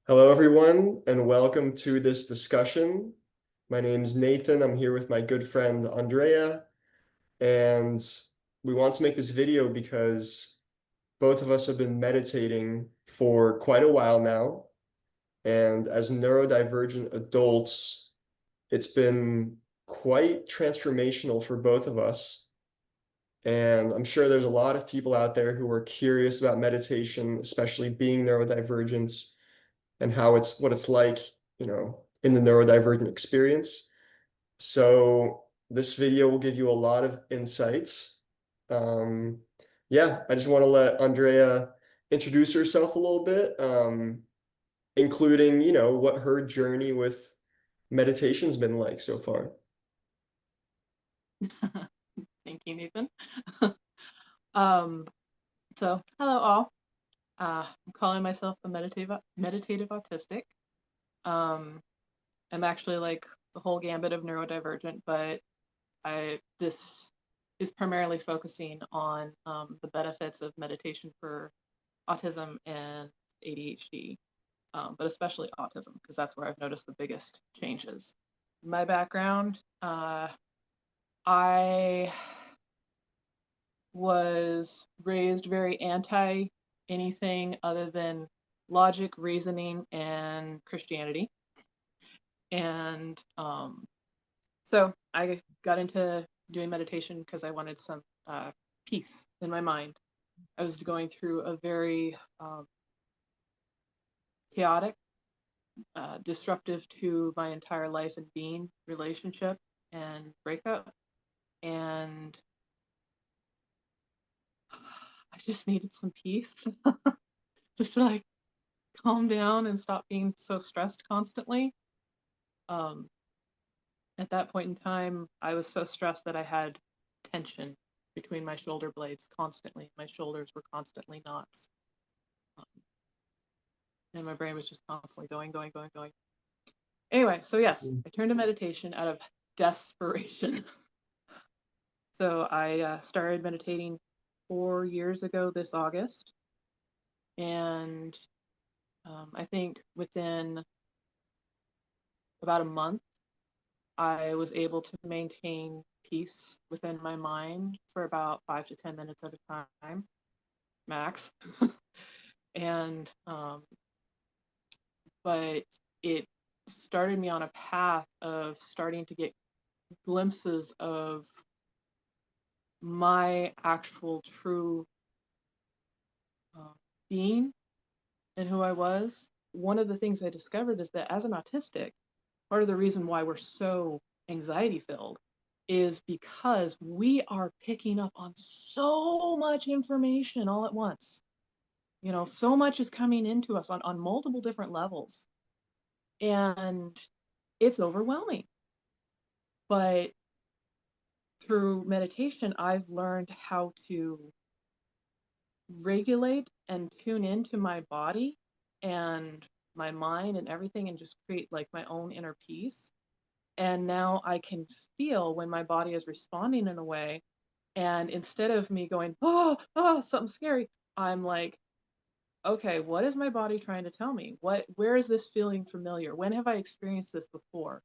Hello, everyone, and welcome to this discussion. My name's Nathan. I'm here with my good friend Andrea, and we want to make this video because both of us have been meditating for quite a while now. And as neurodivergent adults, it's been quite transformational for both of us. And I'm sure there's a lot of people out there who are curious about meditation, especially being neurodivergent and how it's what it's like, in the neurodivergent experience. So this video will give you a lot of insights. Um, yeah, I just want to let Andrea introduce herself a little bit, including, what her journey with meditation's been like so far. Thank you, Nathan. um, hello all. I'm calling myself a meditative autistic. Um, I'm actually like the whole gambit of neurodivergent, but this is primarily focusing on the benefits of meditation for autism and ADHD, but especially autism because that's where I've noticed the biggest changes. My background, I was raised very anti anything other than logic, reasoning, and Christianity. And so I got into doing meditation because I wanted some peace in my mind. I was going through a very chaotic, disruptive to my entire life and being relationship and breakup. And I just needed some peace just to like calm down and stop being so stressed constantly. Um, at that point in time, I was so stressed that I had tension between my shoulder blades constantly. My shoulders were constantly knots. Um, and my brain was just constantly going. Anyway, so yes, I turned to meditation out of desperation. So I started meditating 4 years ago this August. And I think within about a month, I was able to maintain peace within my mind for about 5 to 10 minutes at a time, max. and but it started me on a path of starting to get glimpses of my actual true uh, being and who I was. One of the things I discovered is that as an autistic, part of the reason why we're so anxiety filled is because we are picking up on so much information all at once. So much is coming into us on multiple different levels, and it's overwhelming. But through meditation, I've learned how to regulate and tune into my body and my mind and everything and just create like my own inner peace. And now I can feel when my body is responding in a way. And instead of me going, oh, something scary, I'm like, okay, what is my body trying to tell me? Where is this feeling familiar? When have I experienced this before?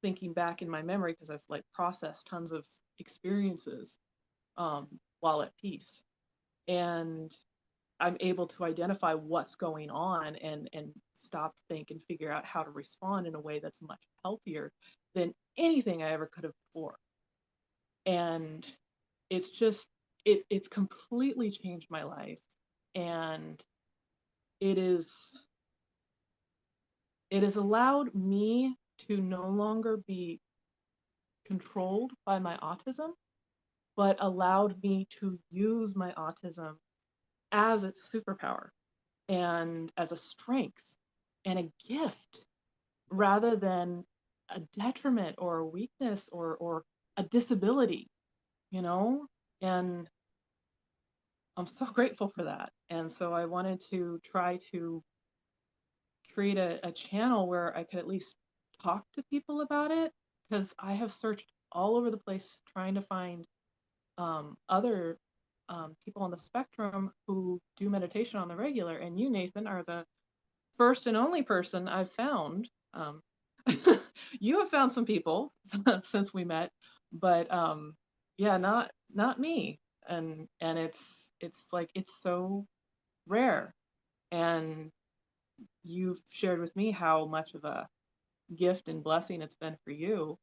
Thinking back in my memory, because I've like processed tons of experiences um, while at peace. And I'm able to identify what's going on and stop, think, and figure out how to respond in a way that's much healthier than anything I ever could have before. And it's just it's completely changed my life. And it is it has allowed me to no longer be controlled by my autism, but allowed me to use my autism as its superpower and as a strength and a gift rather than a detriment or a weakness or a disability, you know? And I'm so grateful for that. And so I wanted to try to create a channel where I could at least talk to people about it because I have searched all over the place trying to find other people on the spectrum who do meditation on the regular. And you, Nathan, are the first and only person I've found. You have found some people since we met, but yeah, not me. And it's like it's so rare. And you've shared with me how much of a gift and blessing it's been for you.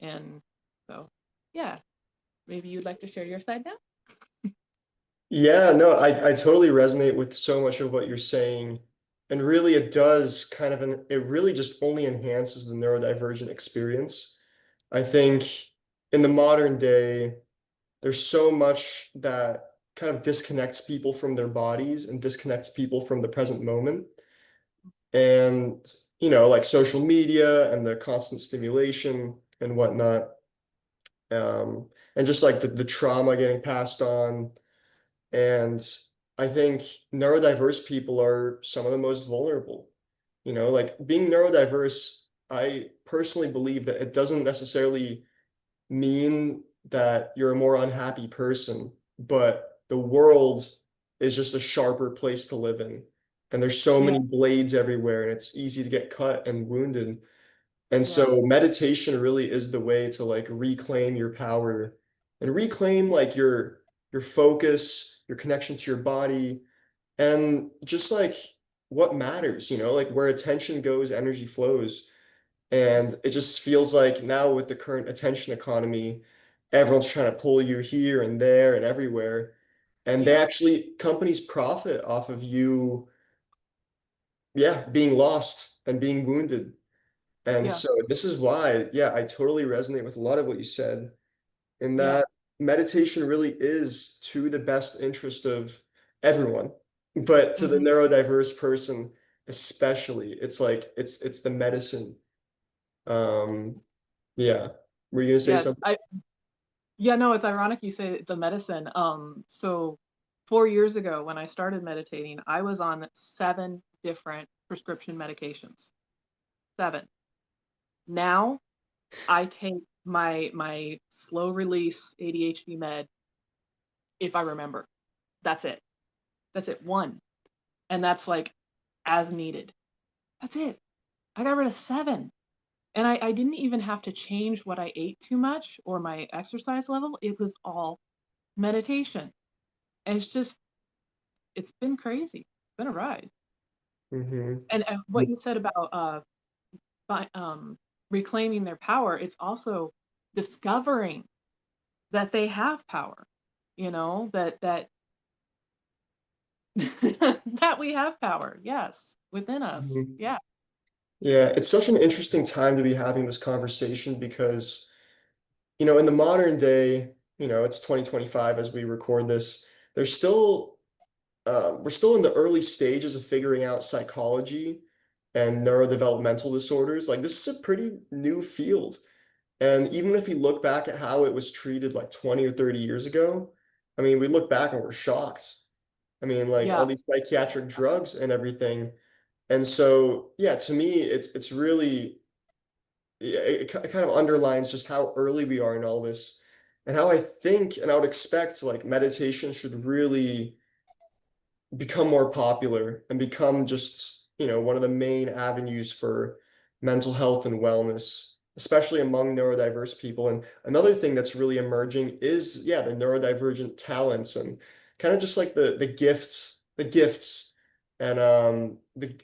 And so, yeah, maybe you'd like to share your side now? Yeah, no, I totally resonate with so much of what you're saying. And really, it does kind of, it really just only enhances the neurodivergent experience. I think in the modern day, there's so much that kind of disconnects people from their bodies and disconnects people from the present moment. And, like social media and the constant stimulation and whatnot. And just like the trauma getting passed on. And I think neurodiverse people are some of the most vulnerable. Like being neurodiverse, I personally believe that it doesn't necessarily mean that you're a more unhappy person, but the world is just a sharper place to live in. And there's so Yeah, many blades everywhere, and it's easy to get cut and wounded. And yeah, so meditation really is the way to like reclaim your power and reclaim like your focus, your connection to your body, and just like what matters, like where attention goes, energy flows. And it just feels like now with the current attention economy, everyone's trying to pull you here and there and everywhere. And they yeah, actually, companies profit off of you, yeah, being lost and being wounded. And yeah. so this is why, yeah, I totally resonate with a lot of what you said, in Yeah. that meditation really is to the best interest of everyone, but to the Hmm. neurodiverse person especially, it's like it's the medicine. Um, yeah. Were you gonna say Yeah. something? Yeah, no, it's ironic you say the medicine. So 4 years ago when I started meditating, I was on 7 different prescription medications. 7. Now I take my slow release ADHD med if I remember. That's it. That's it. One. And that's like as needed. That's it. I got rid of 7. And I didn't even have to change what I ate too much or my exercise level. It was all meditation. And it's been crazy. It's been a ride. Hmm. And what you said about by, reclaiming their power, it's also discovering that they have power. That that we have power. Yes, within us. Hmm. Yeah. Yeah, it's such an interesting time to be having this conversation because, in the modern day, it's 2025 as we record this, there's still we're still in the early stages of figuring out psychology and neurodevelopmental disorders. Like this is a pretty new field. And even if you look back at how it was treated like 20 or 30 years ago, I mean, we look back and we're shocked. I mean, like all Yeah. these psychiatric drugs and everything. And so, yeah, to me, it's really it kind of underlines just how early we are in all this and how I think and I would expect like meditation should really become more popular and become just, one of the main avenues for mental health and wellness, especially among neurodiverse people. And another thing that's really emerging is, yeah, the neurodivergent talents and kind of just like the gifts and the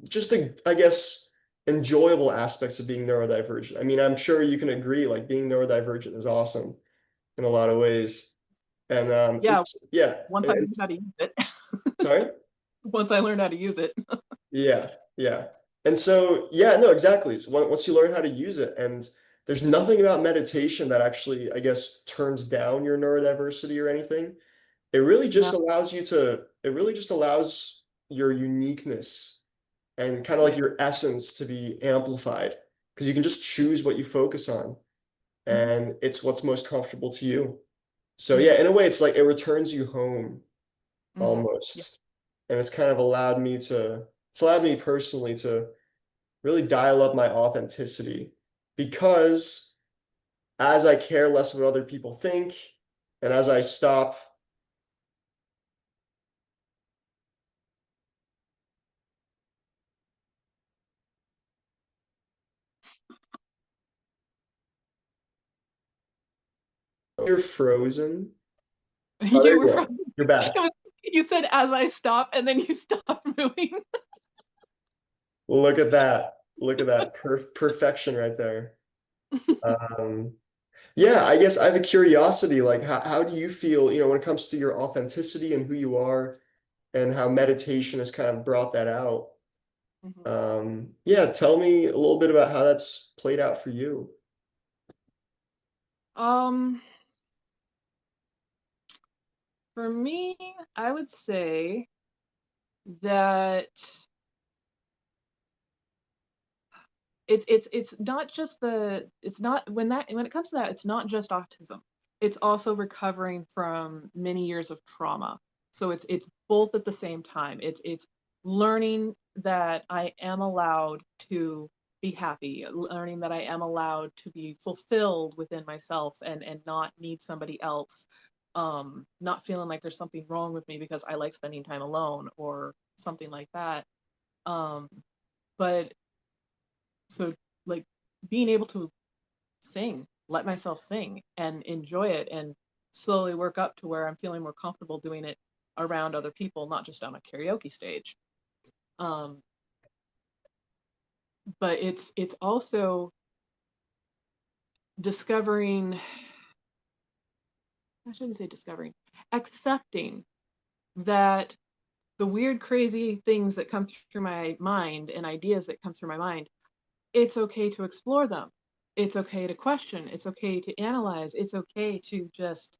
just the, I guess, enjoyable aspects of being neurodivergent. I mean, I'm sure you can agree, like being neurodivergent is awesome in a lot of ways. And Yeah. yeah, Once I and learned how to use it. sorry. Once I learned how to use it. Yeah, yeah. And so, yeah, no, exactly. So once you learn how to use it, and there's nothing about meditation that actually, I guess, turns down your neurodiversity or anything. No. It really just allows your uniqueness and kind of like Yeah. your essence to be amplified because you can just choose what you focus on, Hmm. and it's what's most comfortable to you. So, Hmm. yeah, in a way, it's like it returns you home Hmm. Yeah. almost. And it's allowed me personally to really dial up my authenticity because as I care less what other people think and as I stop You're frozen. Oh, there You you were go. from, You're back. you said as I stop and then you stopped moving. Look at that. Look at that. Perfection right there. Um, yeah, I guess I have a curiosity, like how do you feel, when it comes to your authenticity and who you are and how meditation has kind of brought that out? Mhm. Yeah, tell me a little bit about how that's played out for you. Um, for me, I would say that it's not just it's not when it comes to that, it's not just autism. It's also recovering from many years of trauma. So it's both at the same time. It's learning that I am allowed to be happy, learning that I am allowed to be fulfilled within myself and not need somebody else. Not feeling like there's something wrong with me because I like spending time alone or something like that. Um, but so like being able to sing, let myself sing and enjoy it and slowly work up to where I'm feeling more comfortable doing it around other people, not just on a karaoke stage. Um, but it's also discovering, I shouldn't say discovering, accepting that the weird, crazy things that come through my mind and ideas that come through my mind, it's okay to explore them. It's okay to question. It's okay to analyze. It's okay to just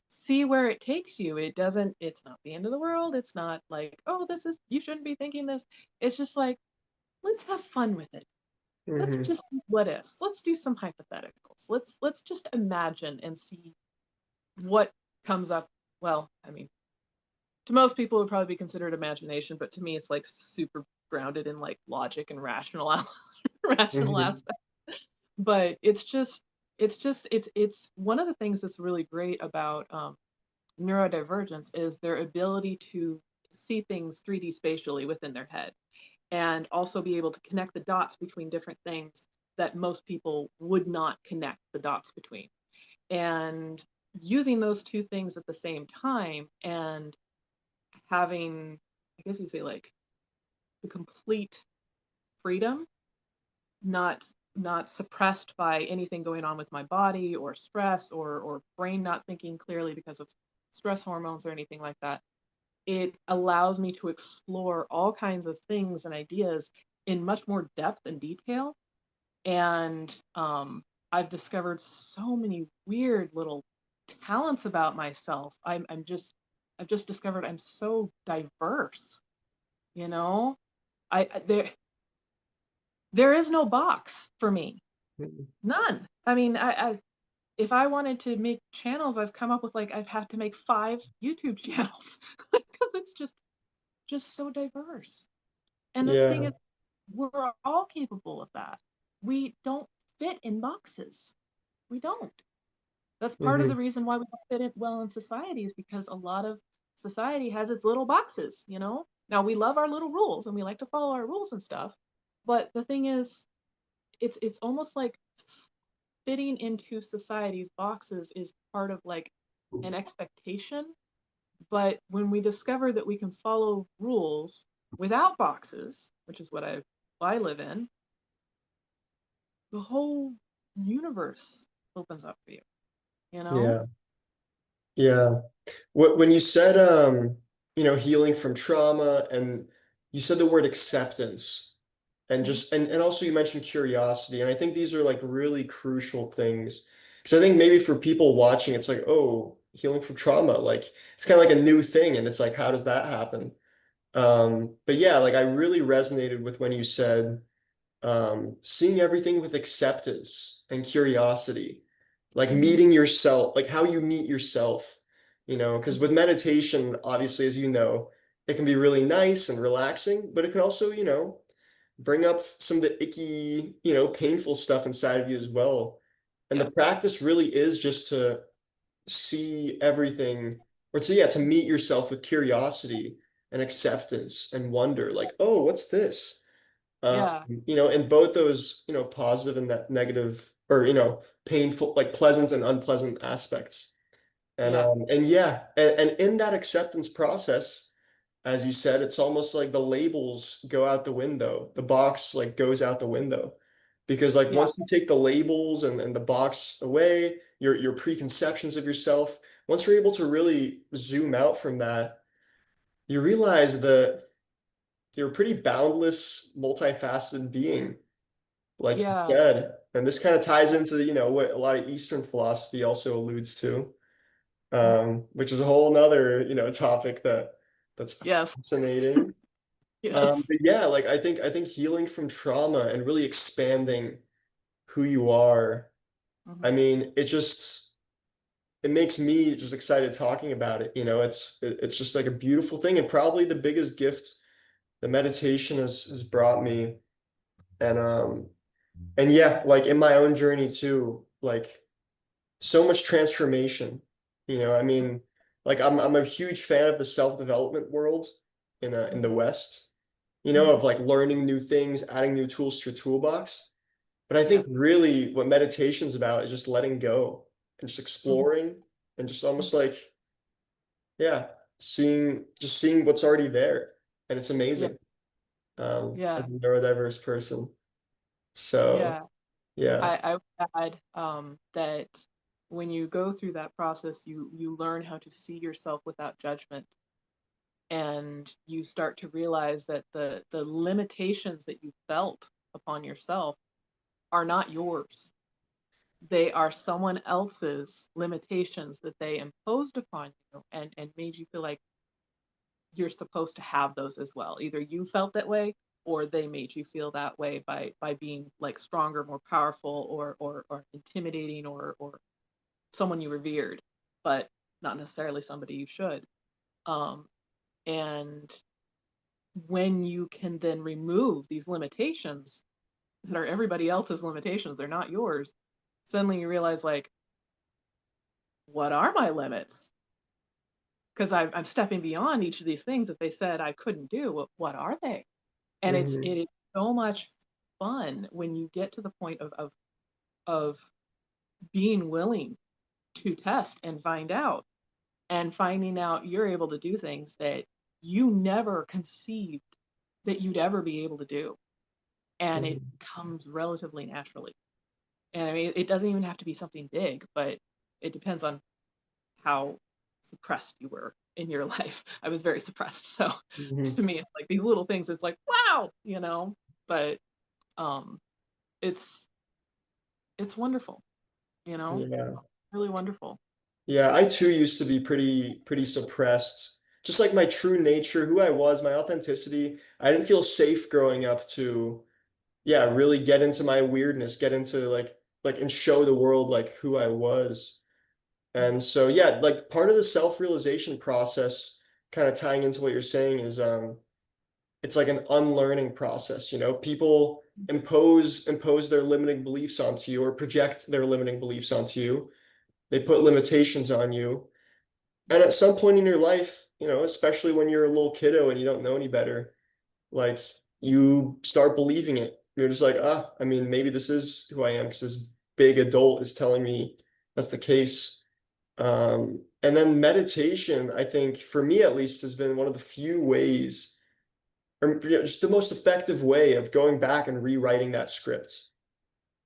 see where it takes you. It's not the end of the world. It's not like, oh, you shouldn't be thinking this. It's just like, let's have fun with it. Let's Hmm. just do what ifs. Let's do some hypotheticals. Let's just imagine and see what comes up. Well, I mean, to most people it would probably be considered imagination, but to me it's like super grounded in like logic and rational Hmm. aspects. But it's one of the things that's really great about neurodivergence is their ability to see things 3D spatially within their head and also be able to connect the dots between different things that most people would not connect the dots between. And using those two things at the same time and having, I guess you say, like the complete freedom, not not suppressed by anything going on with my body or stress or brain not thinking clearly because of stress hormones or anything like that. It allows me to explore all kinds of things and ideas in much more depth and detail. And I've discovered so many weird little talents about myself. I've just discovered I'm so diverse. You know, there is no box for me. None. I mean, I if I wanted to make channels, I've come up with like I've had to make 5 YouTube channels because it's just so diverse. And the thing Yeah. is, we're all capable of that. We don't fit in boxes. We don't. That's part of the Hmm. reason why we don't fit in well in society is because a lot of society has its little boxes, you know? Now we love our little rules and we like to follow our rules and stuff, but the thing is, it's almost like fitting into society's boxes is part of like an expectation. But when we discover that we can follow rules without boxes, which is what I live in, the whole universe opens up for you, you know? Yeah. Yeah. When you said healing from trauma and you said the word acceptance and Mhm. just and also you mentioned curiosity and I think these are like really crucial things because I think maybe for people watching it's like, oh, healing from trauma, like it's kind of like a new thing and it's like how does that happen? But yeah, like I really resonated with when you said seeing everything with acceptance and curiosity, like Mhm. meeting yourself, like how you meet yourself, because Mhm. with meditation, obviously, as you know, it can be really nice and relaxing, but it can also, bring up some of the icky, painful stuff inside of you as well. And Yeah. the practice really is just to see everything, or to meet yourself with curiosity and acceptance and wonder, like, oh, what's this? Yeah. And both those, positive and negative or painful, like pleasant and unpleasant aspects. Yeah. And yeah, and in that acceptance process, as you said, it's almost like the labels go out the window. The box like goes out the window. Because like Yeah. once you take the labels and the box away, your preconceptions of yourself, once you're able to really zoom out from that, you realize that you're a pretty boundless, multifaceted being, like you Yeah. said. And this kind of ties into, what a lot of Eastern philosophy also alludes to, which is a whole nother, topic that's Yes. fascinating. Yes. But yeah, like I think healing from trauma and really expanding who you are. I Hmm. mean, it makes me just excited talking about it. It's just like a beautiful thing and probably the biggest gift the meditation has brought me. And and yeah, like in my own journey too, like so much transformation. I mean, like I'm a huge fan of the self-development world in the Hmm. West, Hmm. of like learning new things, adding new tools to your toolbox. But I Yeah. think really what meditation's about is just letting go and just Hmm. exploring and just almost Hmm. like, yeah, seeing what's already there. And it's Yeah. amazing, as Yeah. a neurodiverse person. So Yeah. yeah. I would add that when you go through that process, you learn how to see yourself without judgment, and you start to realize that the limitations that you felt upon yourself are not yours. They are someone else's limitations that they imposed upon you and made you feel like you're supposed to have those as well. Either you felt that way or they made you feel that way by being like stronger, more powerful, or intimidating, or someone you revered, but not necessarily somebody you should. Um, and when you can then remove these limitations that are everybody else's limitations, they're not yours, suddenly you realize, like, what are my limits? Because I'm stepping beyond each of these things that they said I couldn't do. What are they? And Hmm. it is so much fun when you get to the point of being willing to test and find out, and finding out you're able to do things that you never conceived that you'd ever be able to do, and it Hmm. comes relatively naturally. And I mean, it doesn't even have to be something big, but it depends on how suppressed you were in your life. I was very suppressed, so Hmm. to me it's like these little things, it's like wow. But um it's it's wonderful, you know Yeah. really wonderful. Yeah, I too used to be pretty suppressed. Just like my true nature, who I was, my authenticity. I didn't feel safe growing up to, yeah, really get into my weirdness, get into like and show the world like who I was. Mhm. And so yeah, like part of the self-realization process, kind of tying into what you're saying, is it's like an unlearning process. People impose their limiting beliefs onto you or project their limiting beliefs onto you. They put limitations on you. And at some point in your life, especially when you're a little kiddo and you don't know any better, like you start believing it. You're just like, I mean, maybe this is who I am because this big adult is telling me that's the case. And then meditation, I think, for me at least, has been one of the few ways, or just the most effective way of going back and rewriting that script,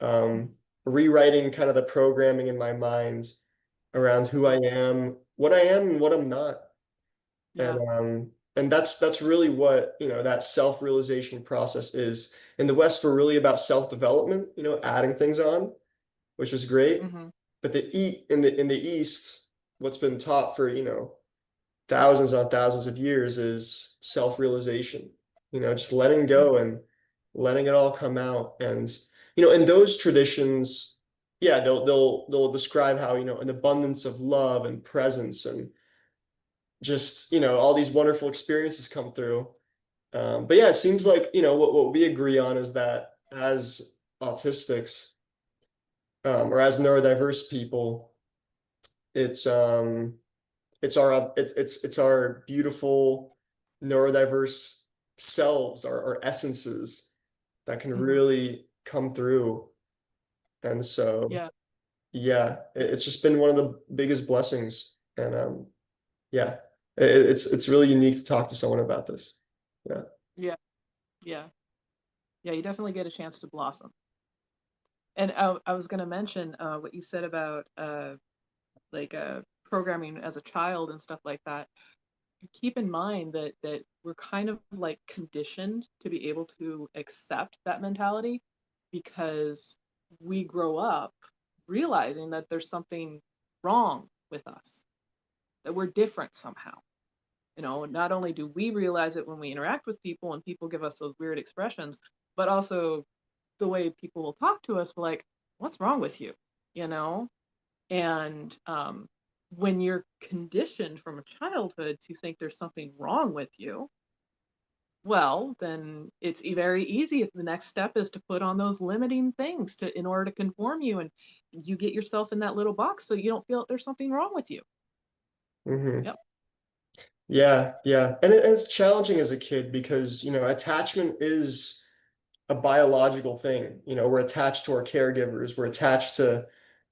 um, Mhm. rewriting kind of the programming in my mind around who I Yeah. am, what I am, and what I'm not. Yeah. And that's really what, that self-realization process is. In the West, we're really about self-development, adding things on, which is great. Hmm. But in the East, what's been taught for, thousands on thousands of years is self-realization, just letting go and letting it all come out. And, in those traditions, yeah, they'll describe how, an abundance of love and presence and just, all these wonderful experiences come through. But yeah, it seems like, what we agree on is that as autistics, or as neurodiverse people, it's our beautiful neurodiverse selves, our essences that can Hmm. really come through. And so, Yeah. yeah, it's just been one of the biggest blessings. And yeah, it's really unique to talk to someone about this. Yeah. Yeah. Yeah. Yeah. You definitely get a chance to blossom. And I was going to mention what you said about like programming as a child and stuff like that. Keep in mind that we're kind of like conditioned to be able to accept that mentality because we grow up realizing that there's something wrong with us, that we're different somehow. You know, not only do we realize it when we interact with people and people give us those weird expressions, but also the way people will talk to us, like, what's wrong with you? You know? And when you're conditioned from a childhood to think there's something wrong with you, well, then it's very easy if the next step is to put on those limiting things to in order to conform you, and you get yourself in that little box so you don't feel there's something wrong with you. Hmm. Yep. Yeah, yeah. And it's challenging as a kid because, attachment is a biological thing. We're attached to our caregivers. We're attached to,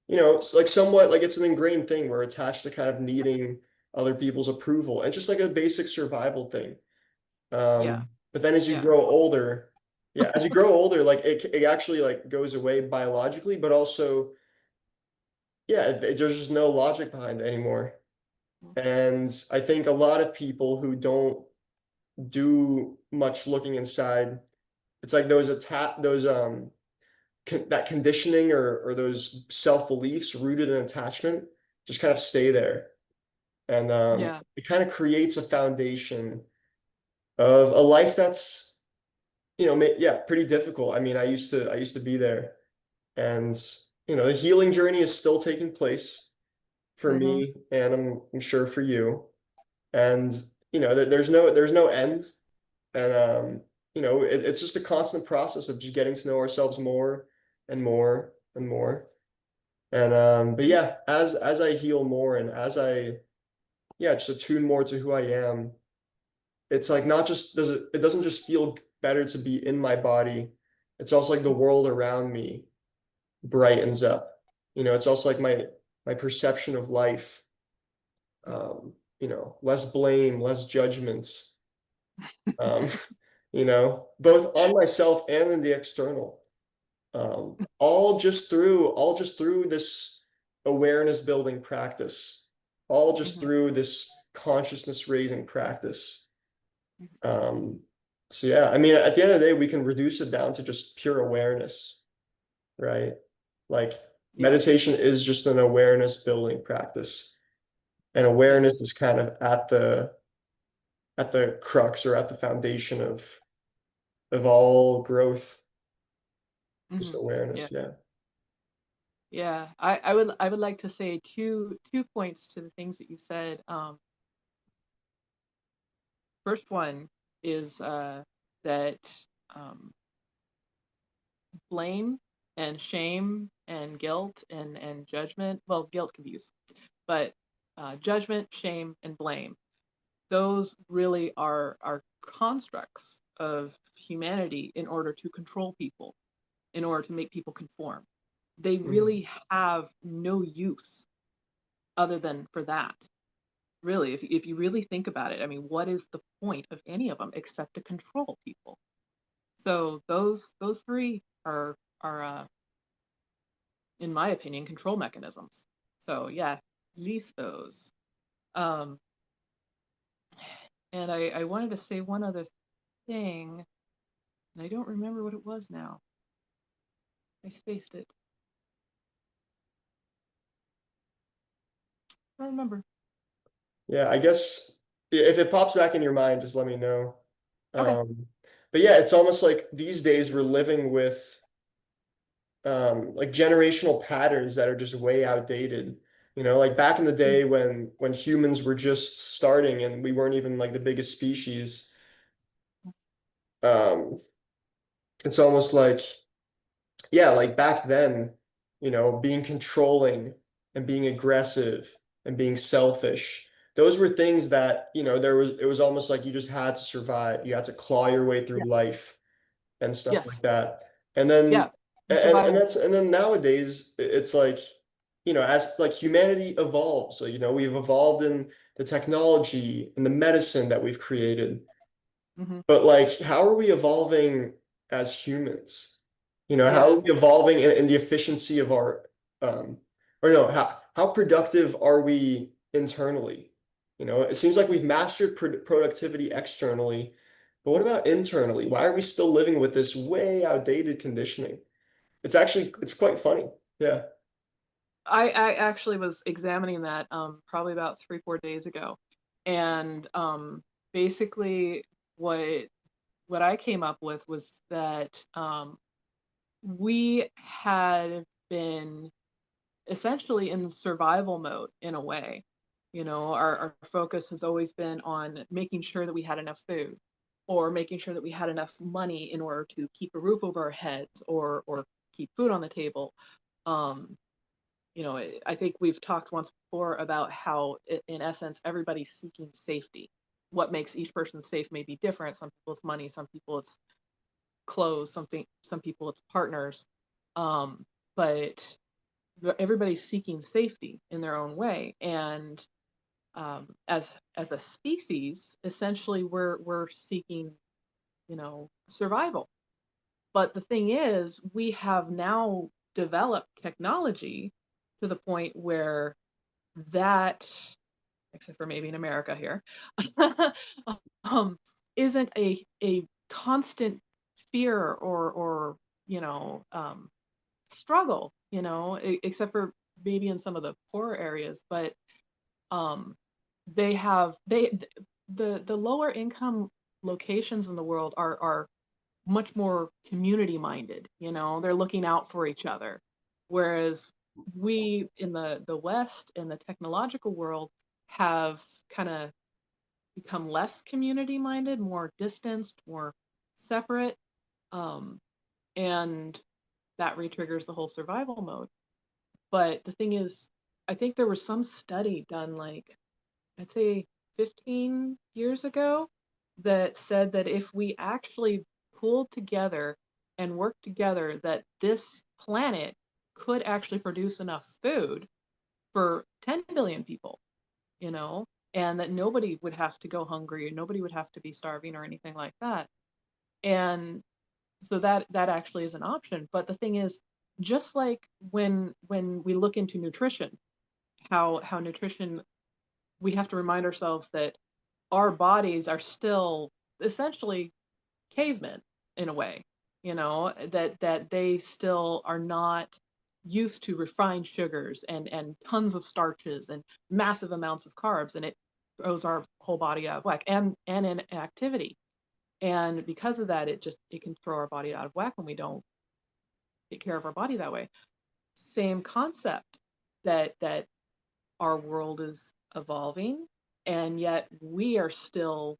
it's like somewhat like it's an ingrained thing. We're attached to kind of needing other people's approval. And just like a basic survival thing. Yeah. But then as you Yeah. grow older, yeah, as you grow older, like it actually like goes away biologically, but also, yeah, there's just no logic behind it anymore. And I think a lot of people who don't do much looking inside, it's like those that conditioning or those self-beliefs rooted in attachment just kind of stay there. And Yeah. it kind of creates a foundation of a life that's, yeah, pretty difficult. I mean, I used to be there. And, the healing journey is still taking place for Mm-hmm. me and I'm sure for you. And, there's no end. And it's just a constant process of just getting to know ourselves more and more and more. And but yeah, as I heal more and as I yeah, just attune more to who I am, it's like not just it doesn't just feel better to be in my body. It's also like the world around me brightens up. It's also like my perception of life, less blame, less judgments, um, both on myself and in the external. All just through this awareness building practice, all just Mm-hmm. through this consciousness raising practice. Um, so yeah, I mean, at the end of the day, we can reduce it down to just pure awareness, right? Like Yeah. meditation is just an awareness building practice. And Yeah. awareness is kind of at the crux or at the foundation of all growth, just Mm-hmm. Yeah. awareness, yeah. Yeah. I would like to say two points to the things that you said. First one is that um, blame and shame and guilt and judgment. Well, guilt can be used, but judgment, shame, and blame. Those really are constructs of humanity in order to control people, in order to make people conform. They Mhm. really have no use other than for that. Really, if you really think about it, I mean, what is the point of any of them except to control people? So those three are in my opinion, control mechanisms. So yeah, lease those. Um, and I wanted to say one other thing. And I don't remember what it was now. I spaced it. I don't remember. Yeah, I guess if it pops back in your mind, just let me know. Okay. Um, but yeah, it's almost like these days we're living with like generational patterns that are just way outdated. Like back in the day when humans were just starting and we weren't even like the biggest species, um, it's almost like yeah, like back then, being controlling and being aggressive and being selfish, those were things that, it was almost like you just had to survive. You had to claw your way through Yeah. life and stuff like Yes. that. And then Yeah. And Survival. that's, and then nowadays it's like, as like humanity evolves, so we've evolved in the technology and the medicine that we've created. Hmm. But like, how are we evolving as humans? How are Yeah, we evolving in the efficiency of our, or no, how productive are we internally? It seems like we've mastered productivity externally, but what about internally? Why are we still living with this way outdated conditioning? It's quite funny. Yeah. I actually was examining that probably about 3 4 days ago, and basically what what I came up with was that we had been essentially in survival mode in a way. Our focus has always been on making sure that we had enough food, or making sure that we had enough money in order to keep a roof over our heads, or keep food on the table. Um, I think we've talked once before about how, in essence, everybody's seeking safety. What makes each person safe may be different. Some people it's money, some people it's clothes, some people it's partners. But everybody's seeking safety in their own way, and as a species, essentially, we're seeking, survival. But the thing is, we have now developed technology to the point where that, except for maybe in America here, um, isn't a constant fear or struggle, except for maybe in some of the poorer areas. But um, they have they the lower income locations in the world are much more community minded. They're looking out for each other, whereas we in the West, in the technological world, have kind of become less community minded, more distanced, more separate, um, and that re-triggers the whole survival mode. But the thing is, I think there was some study done, like, I'd say 15 years ago, that said that if we actually pulled together and worked together, that this planet could actually produce enough food for 10 billion people, you know, and that nobody would have to go hungry, or nobody would have to be starving or anything like that. And so that actually is an option. But the thing is, just like when we look into nutrition, how nutrition, we have to remind ourselves that our bodies are still essentially cavemen in a way, that they still are not used to refined sugars and tons of starches and massive amounts of carbs, and it throws our whole body out of whack, and in activity. And because of that, it can throw our body out of whack when we don't take care of our body that way. Same concept, that our world is evolving, and yet we are still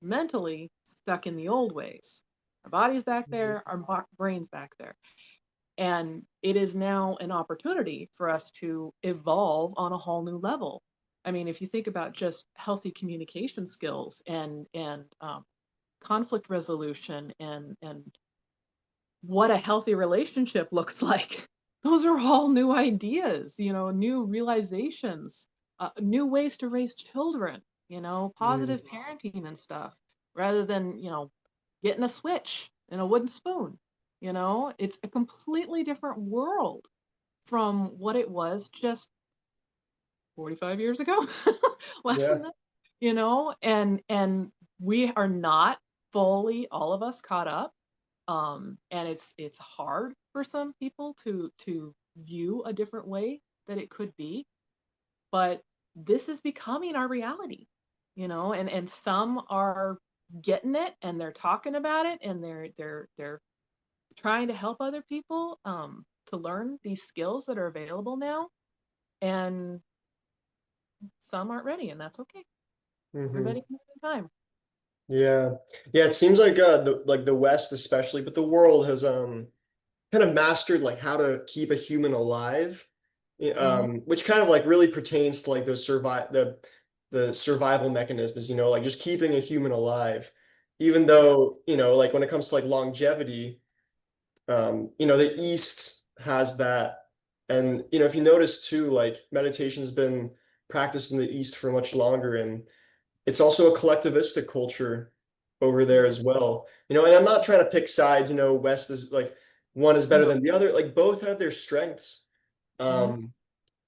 mentally stuck in the old ways. Our body's back there, our brain's back there. And it is now an opportunity for us to evolve on a whole new level. I mean, if you think about just healthy communication skills and conflict resolution and what a healthy relationship looks like. Those are all new ideas, new realizations, new ways to raise children, Mm. positive parenting and stuff, rather than, getting a switch and a wooden spoon. It's a completely different world from what it was just 45 years ago, less Yeah. than that, and we are not fully, all of us, caught up. And it's hard for some people to view a different way that it could be, but this is becoming our reality, and some are getting it, and they're talking about it, and they're trying to help other people to learn these skills that are available now, and some aren't ready, and that's okay. Hmm. Everybody can have time. Yeah. Yeah, it seems like the West especially, but the world has kind of mastered like how to keep a human alive. Hmm. Which kind of like really pertains to like the survival mechanisms, like just keeping a human alive. Even Yeah. though, like when it comes to like longevity, The East has that. And, if you notice too, like meditation's been practiced in the East for much longer. And it's also a collectivistic culture over there Mm-hmm. as well. And I'm not trying to pick sides, West is like one is better No. than the other. Like both have their strengths. Mm-hmm. Um,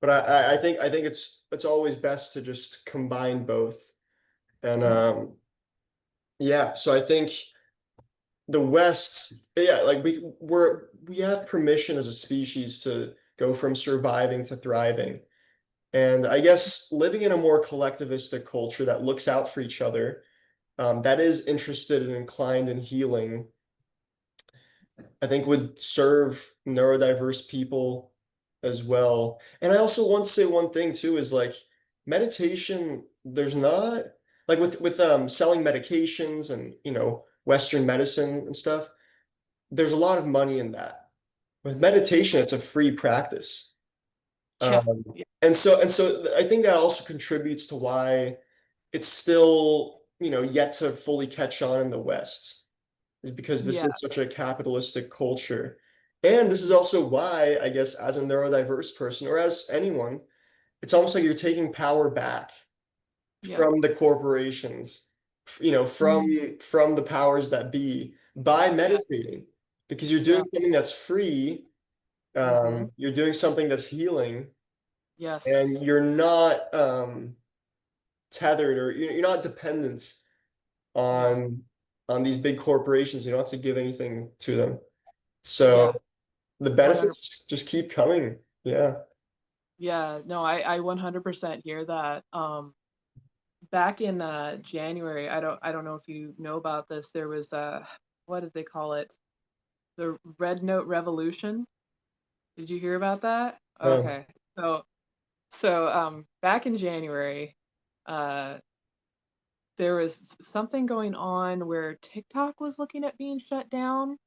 but I think it's always best to just combine both. And yeah, so I think the West, yeah, like we have permission as a species to go from surviving to thriving. And I guess living in a more collectivistic culture that looks out for each other, that is interested and inclined in healing, I think would serve neurodiverse people as well. And I also want to say one thing too is like meditation, there's not like with selling medications and Western medicine and stuff, there's a lot of money in that. With meditation, it's a free practice. Yeah. Um, Yeah. and so I think that also contributes to why it's still, yet to fully catch on in the West, is because this Yeah. is such a capitalistic culture. And this is also why, I guess, as a neurodiverse person or as anyone, it's almost like you're taking power back Yeah. from the corporations, Mm. from the powers that be by Yeah. meditating, because you're Yeah. doing something that's free, Mm-hmm. you're doing something that's healing, and Yes. you're not tethered, or you're not dependent Yeah. on these big corporations. You don't have to give anything to them. Yeah. So the 100. benefits just keep coming. Yeah. Yeah. No, I 100% hear that. Back in January, I don't know if you know about this. There was what did they call it? The Red Note Revolution. Did you hear about that? Oh, Okay. So back in January, uh there was something going on where TikTok was looking at being shut down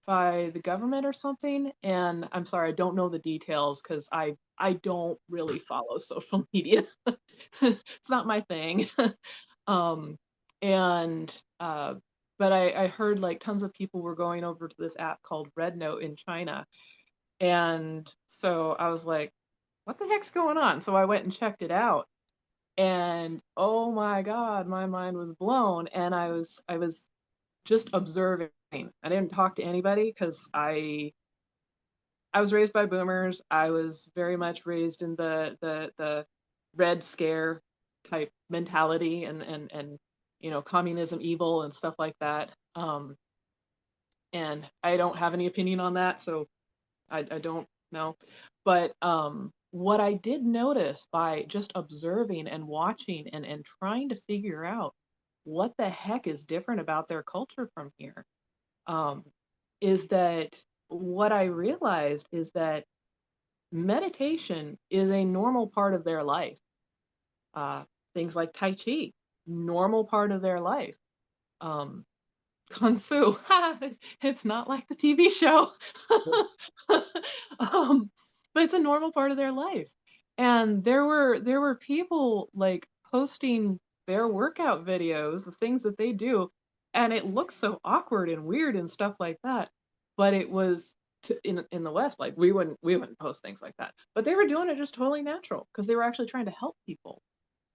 by the government or something. And I'm sorry, I don't know the details because I don't really follow social media. It's not my thing. um, and but I heard like tons of people were going over to this app called Red Note in China. And so I was like, what the heck's going on? So I went and checked it out. And oh my God, my mind was blown. And I was just observing. I didn't talk to anybody because I was raised by boomers. I was very much raised in the Red Scare type mentality and communism evil and stuff like that. And I don't have any opinion on that, so I don't know. But what I did notice by just observing and watching and trying to figure out what the heck is different about their culture from here, um, is that what I realized is that meditation is a normal part of their life. Uh, Things like Tai Chi, normal part of their life. Um, Kung Fu, it's not like the TV show. um, but it's a normal part of their life. And there were people like posting their workout videos of things that they do, and it looks so awkward and weird and stuff like that. But it was in the West, like we wouldn't post things like that. But they were doing it just totally natural because they were actually trying to help people.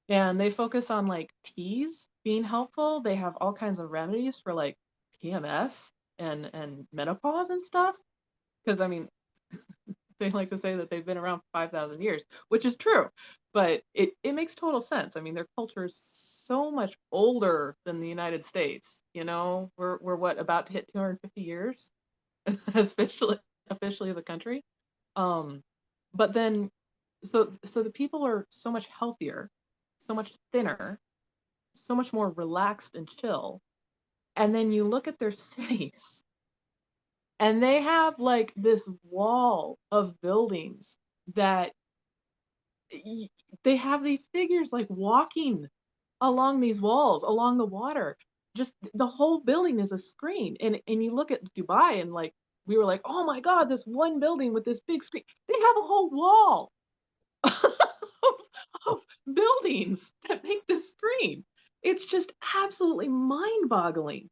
And they focus on like teas being helpful. They have all kinds of remedies for like PMS and menopause and stuff. Because I mean, they like to say that they've been around for 5,000 years, which is true, but it makes total sense. I mean, their culture is so much older than the United States. We're what, about to hit 250 years, officially as a country. Um, but then, so the people are so much healthier, so much thinner, so much more relaxed and chill. And then you look at their cities, and they have like this wall of buildings that they have these figures like walking along these walls, along the water. Just the whole building is a screen. And you look at Dubai and like we were like, oh my God, this one building with this big screen. They have a whole wall of, of buildings that make this screen. It's just absolutely mind boggling.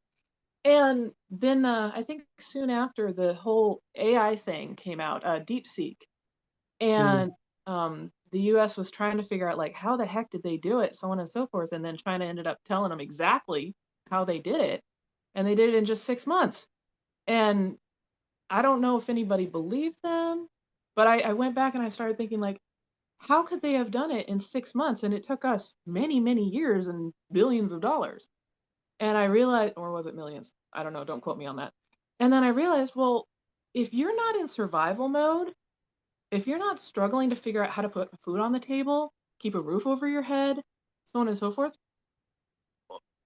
And then I think soon after the whole AI thing came out, DeepSeek, Mm, and the US was trying to figure out like how the heck did they do it, so on and so forth. And then China ended up telling them exactly how they did it. And they did it in just 6 months. And I don't know if anybody believed them, but I went back and I started thinking like, how could they have done it in 6 months? And it took us many, many years and billions of dollars. And I realized, or was it millions? I don't know, don't quote me on that. And then I realized, well, if you're not in survival mode, if you're not struggling to figure out how to put food on the table, keep a roof over your head, so on and so forth,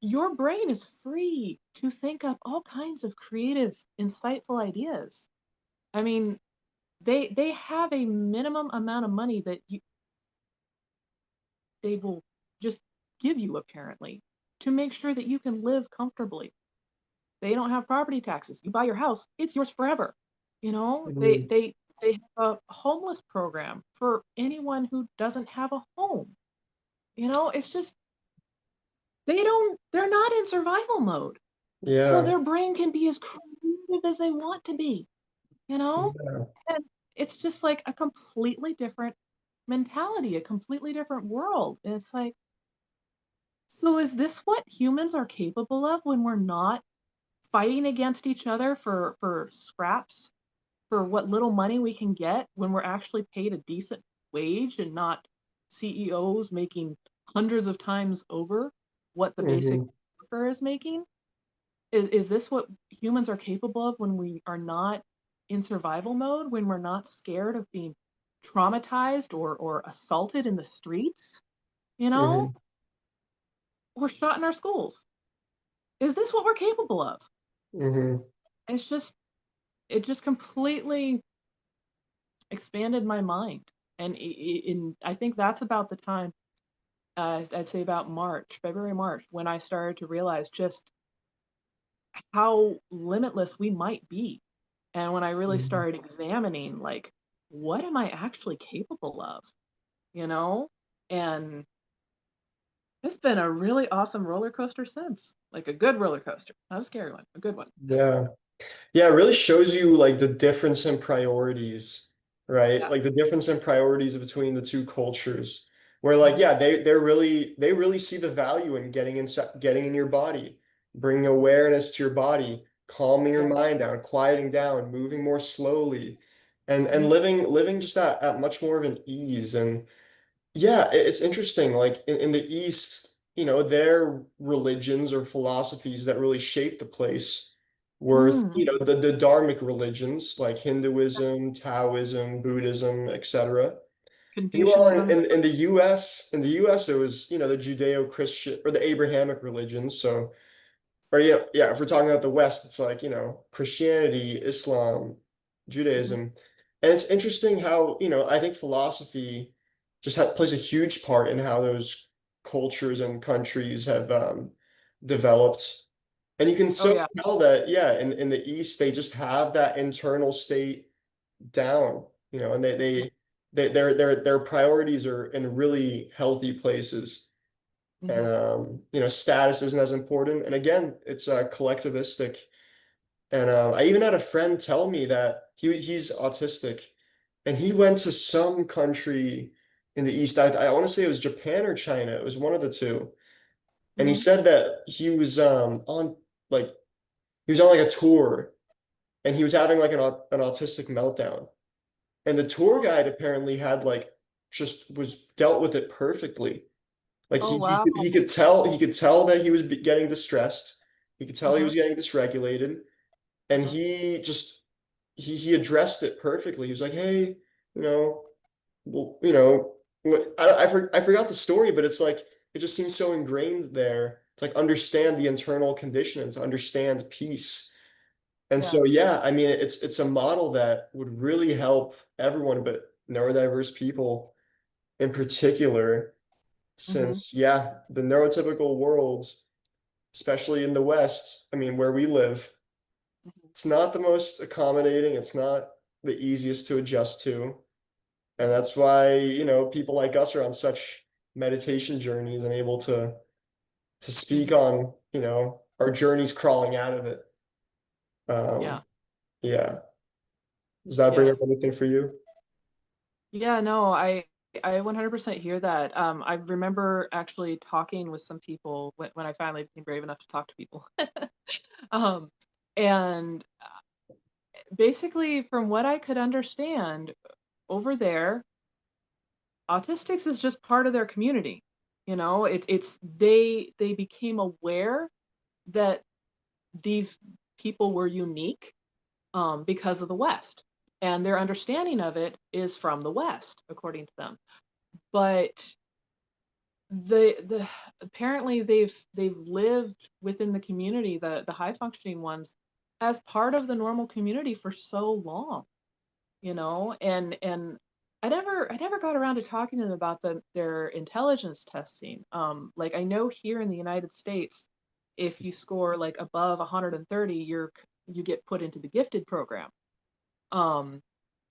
your brain is free to think up all kinds of creative, insightful ideas. I mean, they have a minimum amount of money that they will just give you apparently to make sure that you can live comfortably. They don't have property taxes. You buy your house, it's yours forever. You know, mhm. they have a homeless program for anyone who doesn't have a home. You know, it's just they're not in survival mode. So Yeah, their brain can be as creative as they want to be, you know? yeah, And it's just like a completely different mentality, a completely different world. And it's like, so is this what humans are capable of when we're not fighting against each other for scraps, for what little money we can get when we're actually paid a decent wage and not CEOs making hundreds of times over what the basic hmm, worker is making? Is this what humans are capable of when we are not in survival mode, when we're not scared of being traumatized or assaulted in the streets, you know, hmm, or shot in our schools? Is this what we're capable of? hmm. It's just, it just completely expanded my mind. And I think that's about the time, I'd say about March, February, March, when I started to realize just how limitless we might be. And when I really Mhm. started examining, like, what am I actually capable of? You know? And it's been a really awesome roller coaster since. Like a good roller coaster, not a scary one, a good one. Yeah. Yeah, it really shows you like the difference in priorities, right? Yeah. Like the difference in priorities between the two cultures. Where like, Mhm. yeah, they really see the value in getting in your body, bringing awareness to your body, calming your Yeah. mind down, quieting down, moving more slowly, and Mhm. living just at much more of an ease. And yeah, it's interesting. Like in the East, their religions or philosophies that really shaped the place were, Mm. the dharmic religions like Hinduism, Taoism, Buddhism, etc. Meanwhile, Confucianism. in the US, it was, the Judeo-Christian or the Abrahamic religions. So, or yeah, yeah, if we're talking about the West, it's like, Christianity, Islam, Mhm. Judaism. And it's interesting how, I think philosophy just plays a huge part in how those cultures and countries have developed. And you can Oh so yeah. tell that, yeah, in the East, they just have that internal state down, and their priorities are in really healthy places. And Mhm. status isn't as important. And again, it's collectivistic. And I even had a friend tell me that he's autistic, and he went to some country in the East. I want to say it was Japan or China. It was one of the two. And he Mhm. said that like he was on like a tour, and he was having like an autistic meltdown. And the tour Oh, guide apparently had like just was dealt with it perfectly. Like oh he he wow. could, he could tell that he was getting distressed. He could tell he Uh-huh. was getting dysregulated, and Uh-huh. he addressed it perfectly. He was like, "Hey, you know, well, I forgot the story, but it's like it just seems so ingrained there to like understand the internal condition and to understand peace." And Yeah. so yeah, I mean it's a model that would really help everyone, but neurodiverse people in particular, Mhm. since yeah, the neurotypical worlds, especially in the West, I mean where we live, Mhm. it's not the most accommodating, it's not the easiest to adjust to. And Mhm. that's why, people like us are on such meditation journeys and able to speak Mhm. on, our journeys crawling out of it. Um, Yeah. yeah. Does that bring Yeah. up anything for you? Yeah, no, I 100% hear that. I remember actually talking with some people when I finally became brave enough to talk to people. Um, and basically, from what I could understand, over there, autistics is just part of their community. You know, it's they became aware that these people were unique because of the West, and their understanding of it is from the West, according to them. But the apparently they've lived within the community, the high functioning ones, as part of the normal community for so long, you know, and I never got around to talking to them about their intelligence testing. Like I know here in the United States, if you score like above 130, you get put into the gifted program. Um,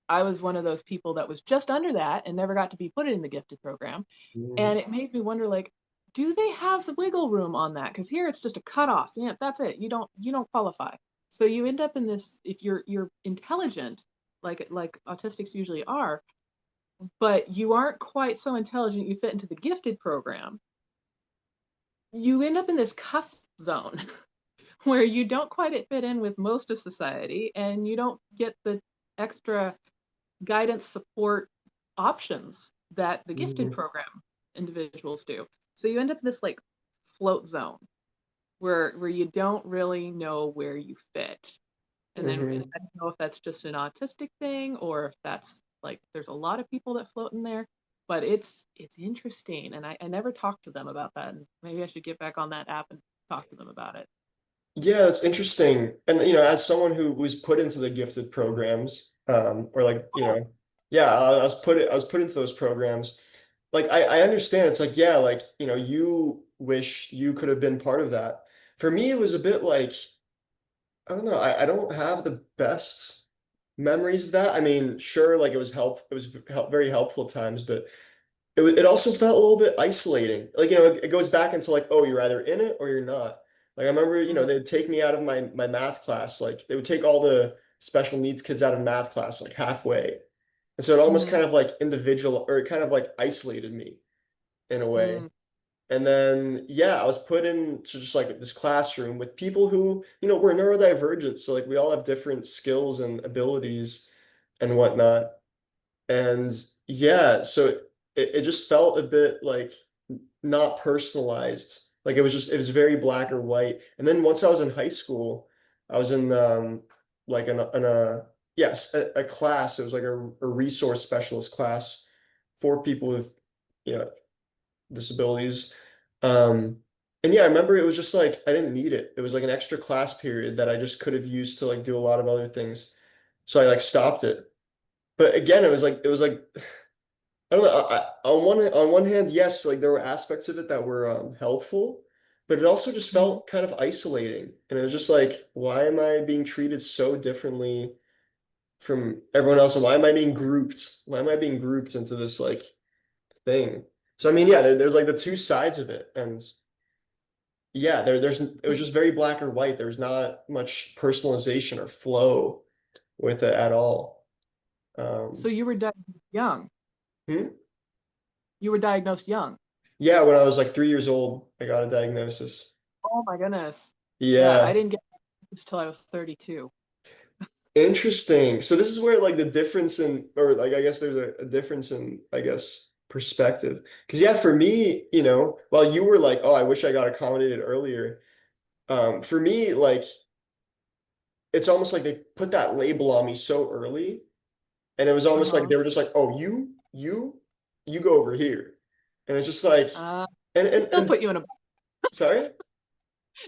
I was one of those people that was just under that and never got to be put in the gifted program. Mhm. And it made me wonder, like, do they have some wiggle room on that? Because here it's just a cutoff. Yeah, that's it. You don't qualify. So you end up in this, if you're intelligent, like autistics usually are, but you aren't quite so intelligent you fit into the gifted program, you end up in this cusp zone where you don't quite fit in with most of society and you don't get the extra guidance support options that the gifted Mhm. program individuals do. So you end up in this like float zone where you don't really know where you fit. And Mhm. I don't know if that's just an autistic thing or if that's like there's a lot of people that float in there, but it's interesting. And I never talked to them about that. And maybe I should get back on that app and talk to them about it. Yeah, that's interesting. And as someone who was put into the gifted programs, or like, yeah, I was put into those programs. Like I understand it's like, yeah, like, you wish you could have been part of that. For me, it was a bit like, I don't know, I don't have the best memories of that. I mean, sure, like it was very helpful at times, but it also felt a little bit isolating. Like, it goes back into like, oh, you're either in it or you're not. Like I remember, Mm, they'd take me out of my math class. Like they would take all the special needs kids out of math class like halfway. And so it almost mm, kind of like individual or it kind of like isolated me in a way. mm, And then yeah, I was put into just like this classroom with people who, were neurodivergent. So like we all have different skills and abilities and whatnot. And yeah, so it just felt a bit like not personalized. Like it was very black or white. And then once I was in high school, I was in like in a yes, a class. It was like a resource specialist class for people with, you know, disabilities. Um, and yeah, I remember it was just like I didn't need it. It was like an extra class period that I just could have used to like do a lot of other things. So I like stopped it. But again, it was like I don't know. On one hand, yes, like there were aspects of it that were helpful, but it also just mm. felt kind of isolating. And it was just like, why am I being treated so differently from everyone else? And why am I being grouped? Why am I being grouped into this like thing? So I mean, yeah, there's like the two sides of it, and yeah, it was just very black or white. There was not much personalization or flow with it at all. So Um, you were diagnosed young. hmm? You were diagnosed young. Yeah, when I was like 3 years old, I got a diagnosis. Oh my goodness. Yeah, I Yeah, didn't get this till I was 32. interesting. So this is where like the difference in, or like I guess there's a difference in, I guess, perspective. Because yeah, for me, while you were like, oh, I wish I got accommodated earlier. For me, like it's almost like they put that label on me so early, and it was almost like Uh-huh. they were just like, oh, you go over here, and it's just like, Uh, and they and still and put you in a sorry.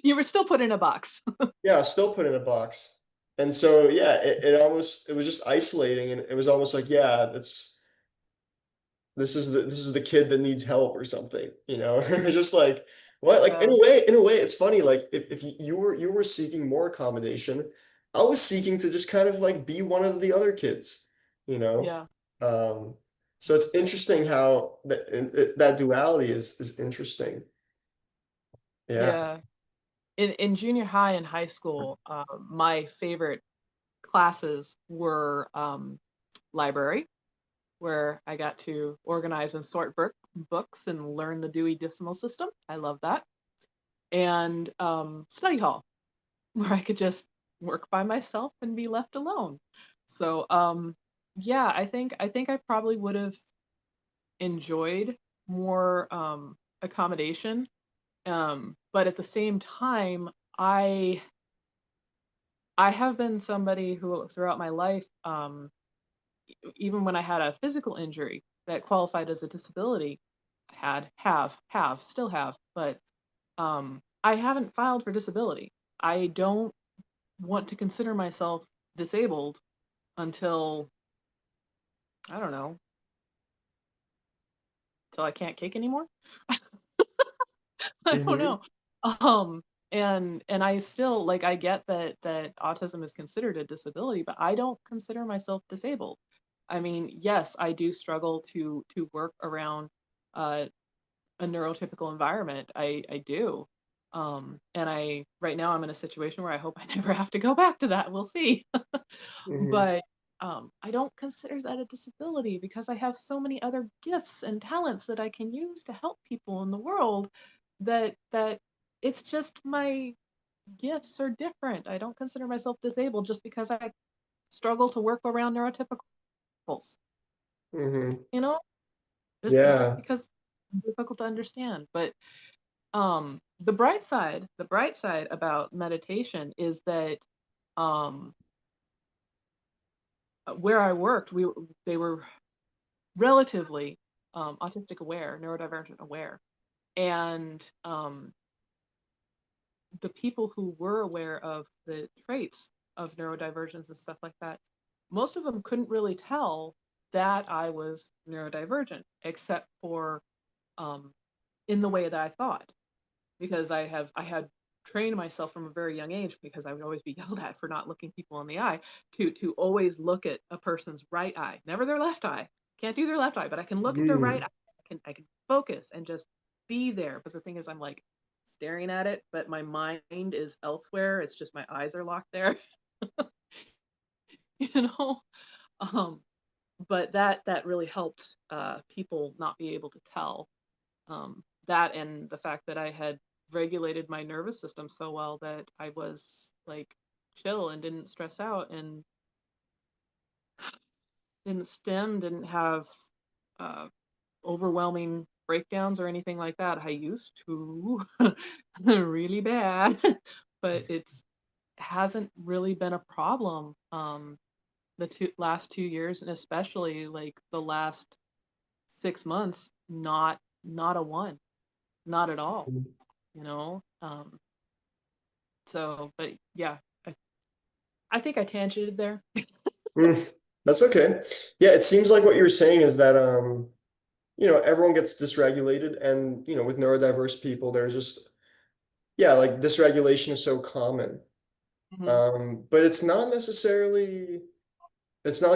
you were still put in a box. Yeah, still put in a box. And so yeah, it was just isolating and it was almost like, yeah, this is the kid that needs help or something, It's just like what? Like Yeah. in a way, it's funny. Like if you were seeking more accommodation, I was seeking to just kind of like be one of the other kids, you know? Yeah. Um, so it's interesting how that duality is interesting. Yeah. Yeah. in junior high and high school, my favorite classes were library, where I got to organize and sort books and learn the Dewey Decimal System. I love that. And study hall, where I could just work by myself and be left alone. So yeah, I think I probably would have enjoyed more accommodation. But at the same time, I I have been somebody who throughout my life, even when I had a physical injury that qualified as a disability, still have, but I haven't filed for disability. I don't want to consider myself disabled until, I don't know, till I can't kick anymore. I don't Hmm. know. Um, and I still like I get that autism is considered a disability, but I don't consider myself disabled. I mean, yes, I do struggle to work around uh, a neurotypical environment. I do. And I right now I'm in a situation where I hope I never have to go back to that. We'll see. Hmm. But I don't consider that a disability because I have so many other gifts and talents that I can use to help people in the world that it's just my gifts are different. I don't consider myself disabled just because I struggle to work around neurotypicals, Hmm. you know? Just Yeah. because it's difficult to understand. But the bright side about meditation is that um where I worked, they were relatively autistic aware, neurodivergent aware. And the people who were aware of the traits of neurodivergence and stuff like that, most of them couldn't really tell that I was neurodivergent, except for um, in the way that I thought, because I had trained myself from a very young age because I would always be yelled at for not looking people in the eye to always look at a person's right eye, never their left eye. Can't do their left eye, but I can look at their right eye. Mm. I can focus and just be there. But the thing is, I'm like staring at it, but my mind is elsewhere. It's just my eyes are locked there, you know. Um, but that really helped people not be able to tell that, and the fact that I had regulated my nervous system so well that I was like chill and didn't stress out and didn't have uh, overwhelming breakdowns or anything like that. I used to really bad, but it's hasn't really been a problem the last 2 years, and especially like the last 6 months, not a one, not at all, you know. So, but yeah, I think I tangented there. Mm. That's okay. Yeah, it seems like what you're saying is that everyone gets dysregulated, and with neurodiverse people, there's just, yeah, like dysregulation is so common. Hmm. But it's not like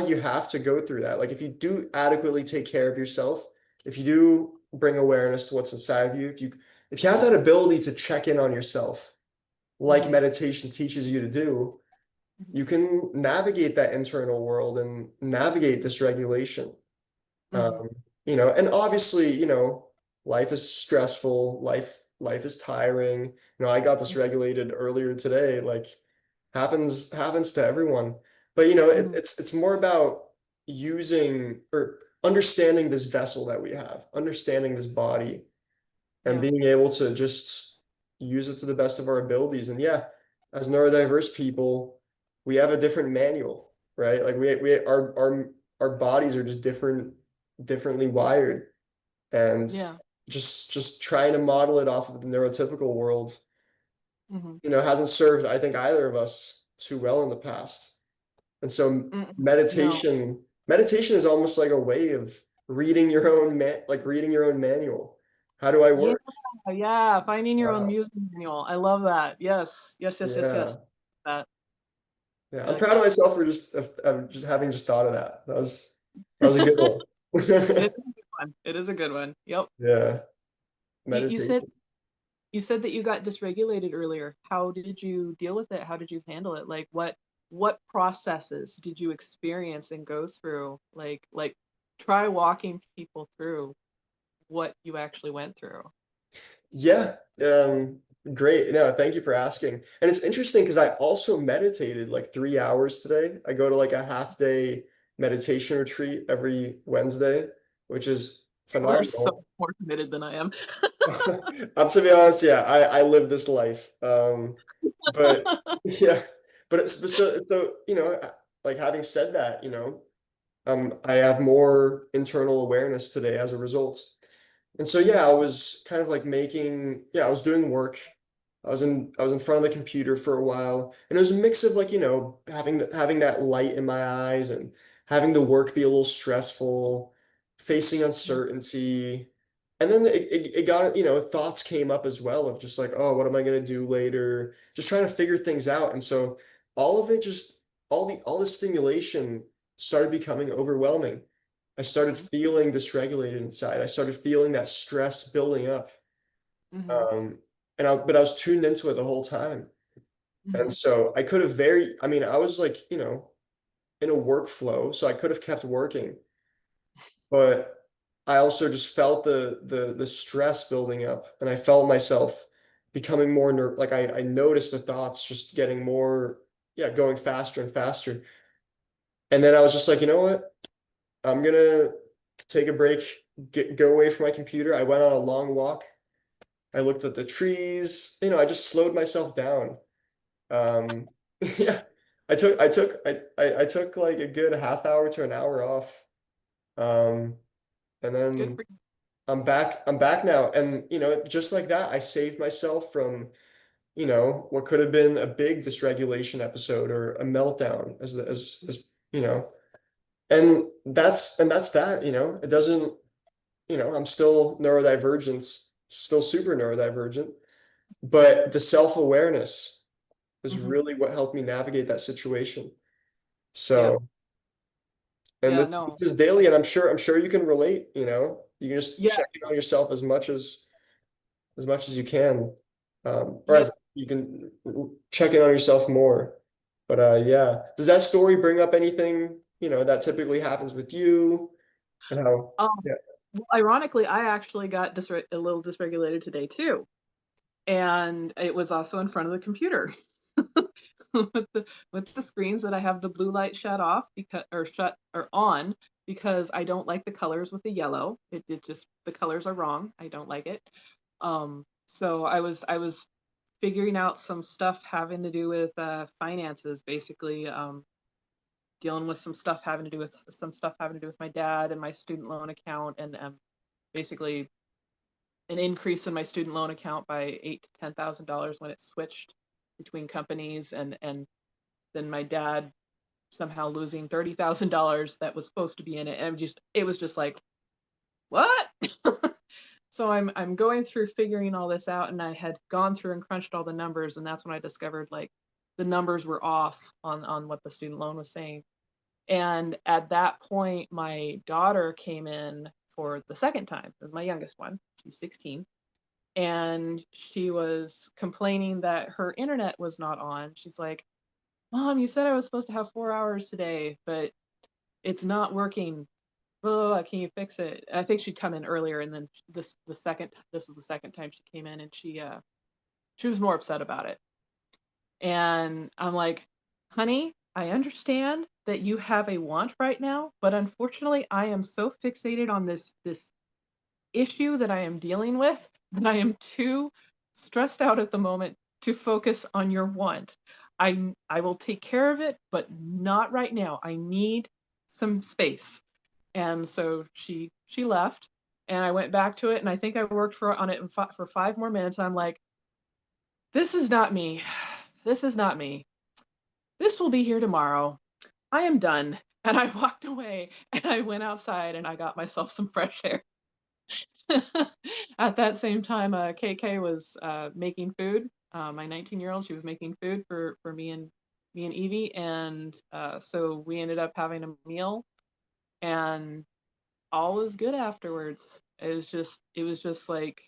you have to go through that. Like if you do adequately take care of yourself, if you do bring awareness to what's inside of you, if you have that ability to check in on yourself, like Hmm. meditation teaches you to do, you can navigate that internal world and navigate dysregulation. Hmm. Um, and obviously, life is stressful, life is tiring. I got dysregulated earlier today, like happens to everyone. But Hmm. it's more about using or understanding this vessel that we have, understanding this body, and Yeah. being able to just use it to the best of our abilities. And yeah, as neurodiverse people, we have a different manual, right? Like our bodies are just differently wired, and Yeah. just trying to model it off of the neurotypical world, Hmm. hasn't served, I think, either of us too well in the past. And so No. meditation is almost like a way of reading your own manual. How do I Yeah. work? Yeah. Finding your own Wow. music manual. I love that. Yes. Yes. Yes. Yes. Yes. Yeah. That. Yeah. I'm Like proud of that. myself for just having just thought of that. That was a good one. It is a good one. It is a good one. Yep. Yeah. You said Meditation. You said that you got dysregulated earlier. How did you deal with it? How did you handle it? Like what processes did you experience and go through? Like try walking people through what you actually went through. Yeah, great. No, thank you for asking. And it's interesting because I also meditated like 3 hours today. I go to like a half day meditation retreat every Wednesday, which is You are so phenomenal. more committed than I am. To be honest, yeah, I live this life. But yeah, but so like having said that, I have more internal awareness today as a result. And so yeah, I was kind of like I was doing work. I was in front of the computer for a while, and it was a mix of like, having that light in my eyes and having the work be a little stressful, facing uncertainty. And then it got, thoughts came up as well of just like, oh, what am I gonna do later? Just trying to figure things out. And so all of it just all the stimulation started becoming overwhelming. I started Mhm, feeling dysregulated inside. I started feeling that stress building up. mhm, Um, but I was tuned into it the whole time. And mhm, so I could have I mean, I was like, in a workflow, so I could have kept working, but I also just felt the stress building up, and I felt myself becoming more like I noticed the thoughts just getting more, yeah, going faster and faster. And then I was just like, you know what? I'm gonna take a break, go away from my computer. I went on a long walk. I looked at the trees. I just slowed myself down. Um, yeah, I took like a good half hour to an hour off. Um, and good then for you. I'm back now. And just like that, I saved myself from, what could have been a big dysregulation episode or a meltdown and that's that, it doesn't, I'm still neurodivergent, still super neurodivergent, but the self-awareness is Mhm. really what helped me navigate that situation. Yeah, So, and yeah, this no. is daily, and I'm sure you can relate, you can just Yeah, check in on yourself as much as you can. Or yep. as you can check in on yourself more. But yeah. Does that story bring up anything, that typically happens with you and how, Um, yeah. well, ironically, I actually got a little dysregulated today too, and it was also in front of the computer with the screens that I have the blue light shut off because or shut or on because I don't like the colors with the yellow. It just the colors are wrong. I don't like it. So I was figuring out some stuff having to do with finances, basically. Dealing with some stuff having to do with my dad and my student loan account, and basically an increase in my student loan account by $8,000 to $10,000 when it switched between companies, and then my dad somehow losing $30,000 that was supposed to be in it, and it was just like, what? So I'm going through figuring all this out, and I had gone through and crunched all the numbers, and that's when I discovered like the numbers were off on what the student loan was saying. And at that point, my daughter came in for the second time. It was my youngest one. She's 16. And she was complaining that her internet was not on. She's like, Mom, you said I was supposed to have 4 hours today, but it's not working. Blah, blah, blah, can you fix it? I think she'd come in earlier, and then this was the second time she came in, and she was more upset about it. And I'm like, honey, I understand that you have a want right now, but unfortunately, I am so fixated on this issue that I am dealing with that I am too stressed out at the moment to focus on your want. I will take care of it, but not right now. I need some space. And so she left, and I went back to it, and I think I worked on it for 5 more minutes. I'm like, this is not me. This is not me. This will be here tomorrow. I am done. And I walked away, and I went outside, and I got myself some fresh air. At that same time, KK was making food. My 19-year-old, she was making food for me and Evie, and so we ended up having a meal, and all was good afterwards. It was just like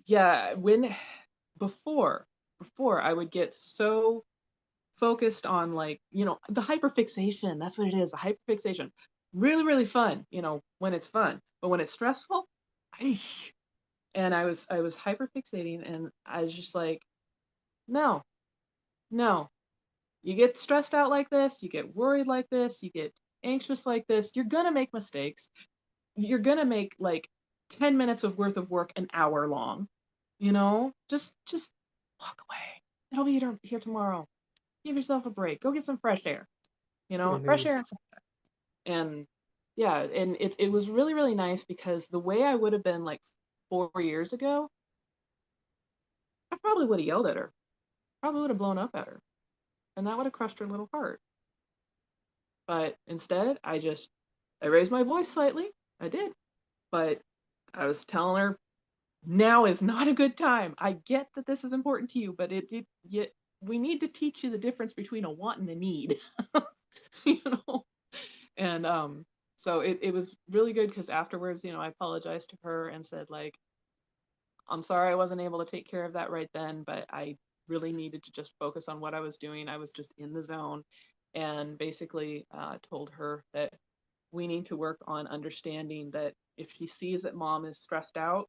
yeah, when before before I would get so focused on, like, the hyperfixation. That's what it is, the hyperfixation. Really, really fun, when it's fun, but when it's stressful, I and I was hyperfixating, and I was just like, no, no. You get stressed out like this, you get worried like this, you get anxious like this, you're gonna make mistakes. You're gonna make like 10 minutes of worth of work an hour long. Just walk away. It'll be here tomorrow. Give yourself a break. Go get some fresh air. Fresh Hmm. air and and yeah, and it was really, really nice because the way I would have been like 4 years ago, I probably would have yelled at her. Probably would have blown up at her. And that would have crushed her little heart. But instead, I raised my voice slightly. I did. But I was telling her, now is not a good time. I get that this is important to you, but we need to teach you the difference between a want and a need. you know? And so it was really good because afterwards, I apologized to her and said, like, I'm sorry I wasn't able to take care of that right then, but I really needed to just focus on what I was doing. I was just in the zone, and basically told her that we need to work on understanding that if she sees that mom is stressed out,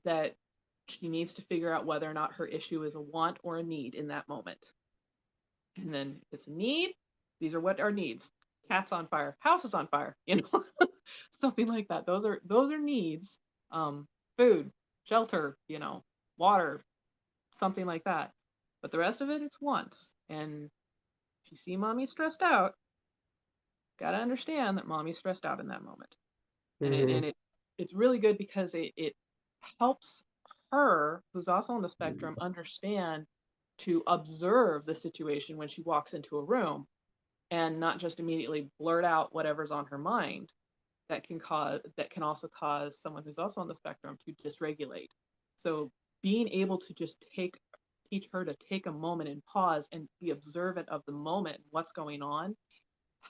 that she needs to figure out whether or not her issue is a want or a need in that moment. And then if it's a need, these are what our needs. Cat's on fire, house is on fire, something like that. Those are needs. Food, shelter, water, something like that. But the rest of it, it's wants. And if you see mommy stressed out, gotta understand that mommy's stressed out in that moment. And it Hmm. and it it's really good because it helps her, who's also on the spectrum, understand to observe the situation when she walks into a room and not just immediately blurt out whatever's on her mind that can also cause someone who's also on the spectrum to dysregulate. So being able to just teach her to take a moment and pause and be observant of the moment, what's going on,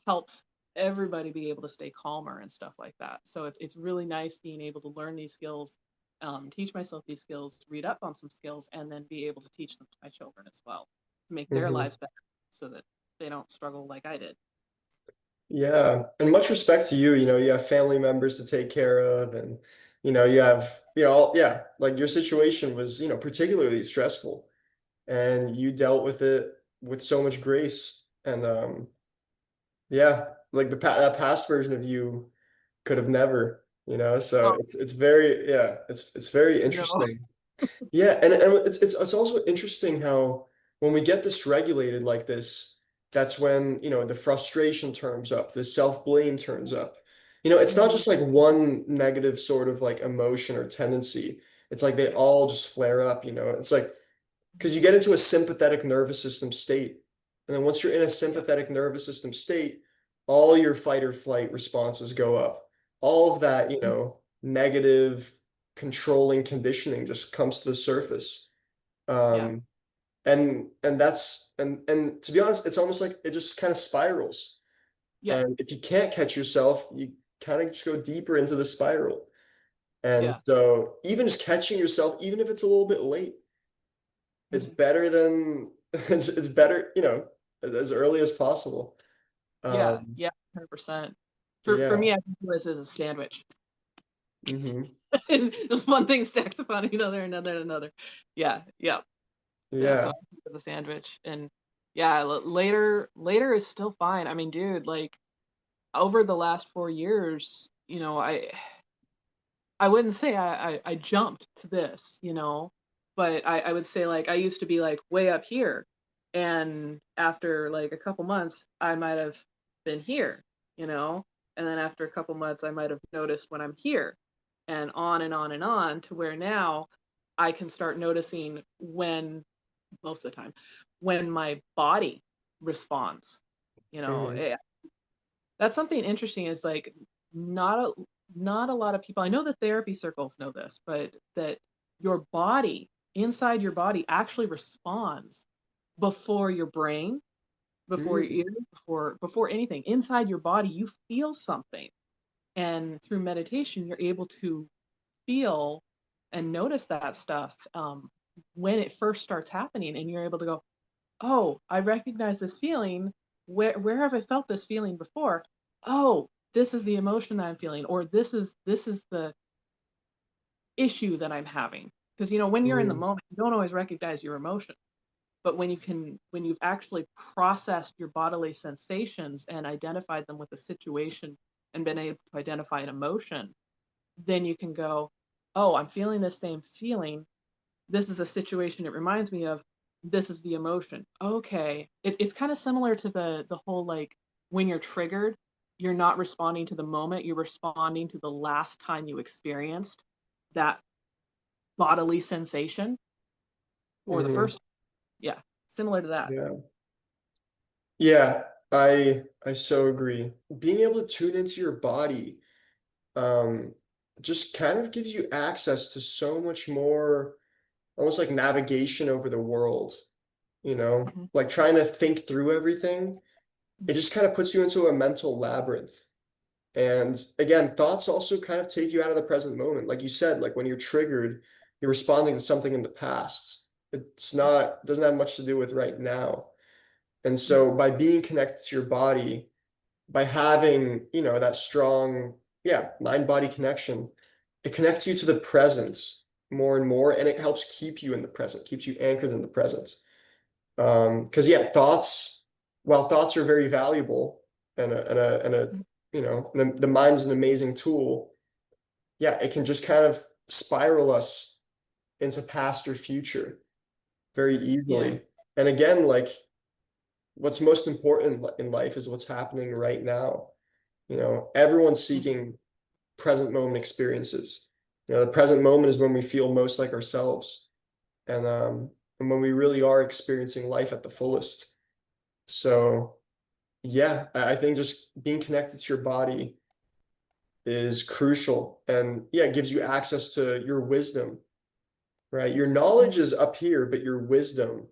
helps everybody be able to stay calmer and stuff like that. So it's really nice being able to learn these skills, teach myself these skills, read up on some skills, and then be able to teach them to my children as well to make their Hmm. lives better so that they don't struggle like I did. Yeah, and much respect to you. You have family members to take care of, and you have, yeah, like your situation was, particularly stressful, and you dealt with it with so much grace. And yeah, like that past version of you could have never, so Oh it's very, yeah, it's very no. interesting. Yeah, and it's also interesting how when we get dysregulated like this, that's when, the frustration turns up, the self-blame turns up. It's not Mhm. just like one negative sort of like emotion or tendency. It's like they Yeah. all just flare up. It's like because you get into a sympathetic nervous system state. And then once you're in a Yeah. sympathetic nervous system state, all your fight or flight responses go up. All of that, Mhm. negative controlling conditioning just comes to the surface. Yeah. Um, and that's and to be honest, it's almost like it just kind of spirals. Yeah. And if you can't catch yourself, you kind of just go deeper into the spiral. And Yeah. so even just catching yourself, even if it's a little bit late, it's Mhm. better than it's better, as early as possible. Yeah. Um, Yeah. 100%. For yeah. me, I think of this as a sandwich. Hmm. Just one thing stacked upon another, another, another. Yeah. Yeah. Yeah. So Yeah. I think of the sandwich, and yeah, later is still fine. I mean, dude, like over the last 4 years, I wouldn't say I jumped to this, but I would say like I used to be like way up here. And after like a couple months, I might have been here, you know? And then after a couple months, I might have noticed when I'm here, and on and on and on to where now I can start noticing when, most of the time, when my body responds. You know, Hmm. eh, that's something interesting is like not a not a lot of people, I know the therapy circles know this, but that your body, inside your body actually responds before your brain, before your Hmm. ears, before anything. Inside your body, you feel something. And through meditation, you're able to feel and notice that stuff when it first starts happening, and you're able to go, oh, I recognize this feeling. Where have I felt this feeling before? Oh, this is the emotion that I'm feeling, or this is the issue that I'm having. Because when you're in the Mm, moment, you don't always recognize your emotion. But when you've actually processed your bodily sensations and identified them with a situation and been able to identify an emotion, then you can go, oh, I'm feeling this same feeling. This is a situation it reminds me of. This is the emotion. Okay. It's kind of similar to the whole, like, when you're triggered, you're not responding to the moment, you're responding to the last time you experienced that bodily sensation, or the mhm. first. Yeah, similar to that. Yeah. Yeah, I so agree. Being able to tune into your body um just kind of gives you access to so much more, almost like navigation over the world, Mhm. like trying to think through everything. It just kind of puts you into a mental labyrinth. And again, thoughts also kind of take you out of the present moment. Like you said, like when you're triggered, you're responding to something in the past. Doesn't have much to do with right now. And Mhm. so by being connected to your body, by having, that strong, yeah, mind-body connection, it connects you to the present more and more, and it helps keep you in the present, keeps you anchored in the present. Because yeah, while thoughts are very valuable and the mind's an amazing tool, yeah, it can just kind of spiral us into past or future very Yeah. easily. And again, like what's most important in life is what's happening right now. Everyone's Mhm. seeking present moment experiences. The present moment is when we feel most like ourselves, and when we really are experiencing life at the fullest. So yeah, I think just being connected to your body is crucial, and yeah, it gives you access to your wisdom, right? Your knowledge Mhm. is up here, but your wisdom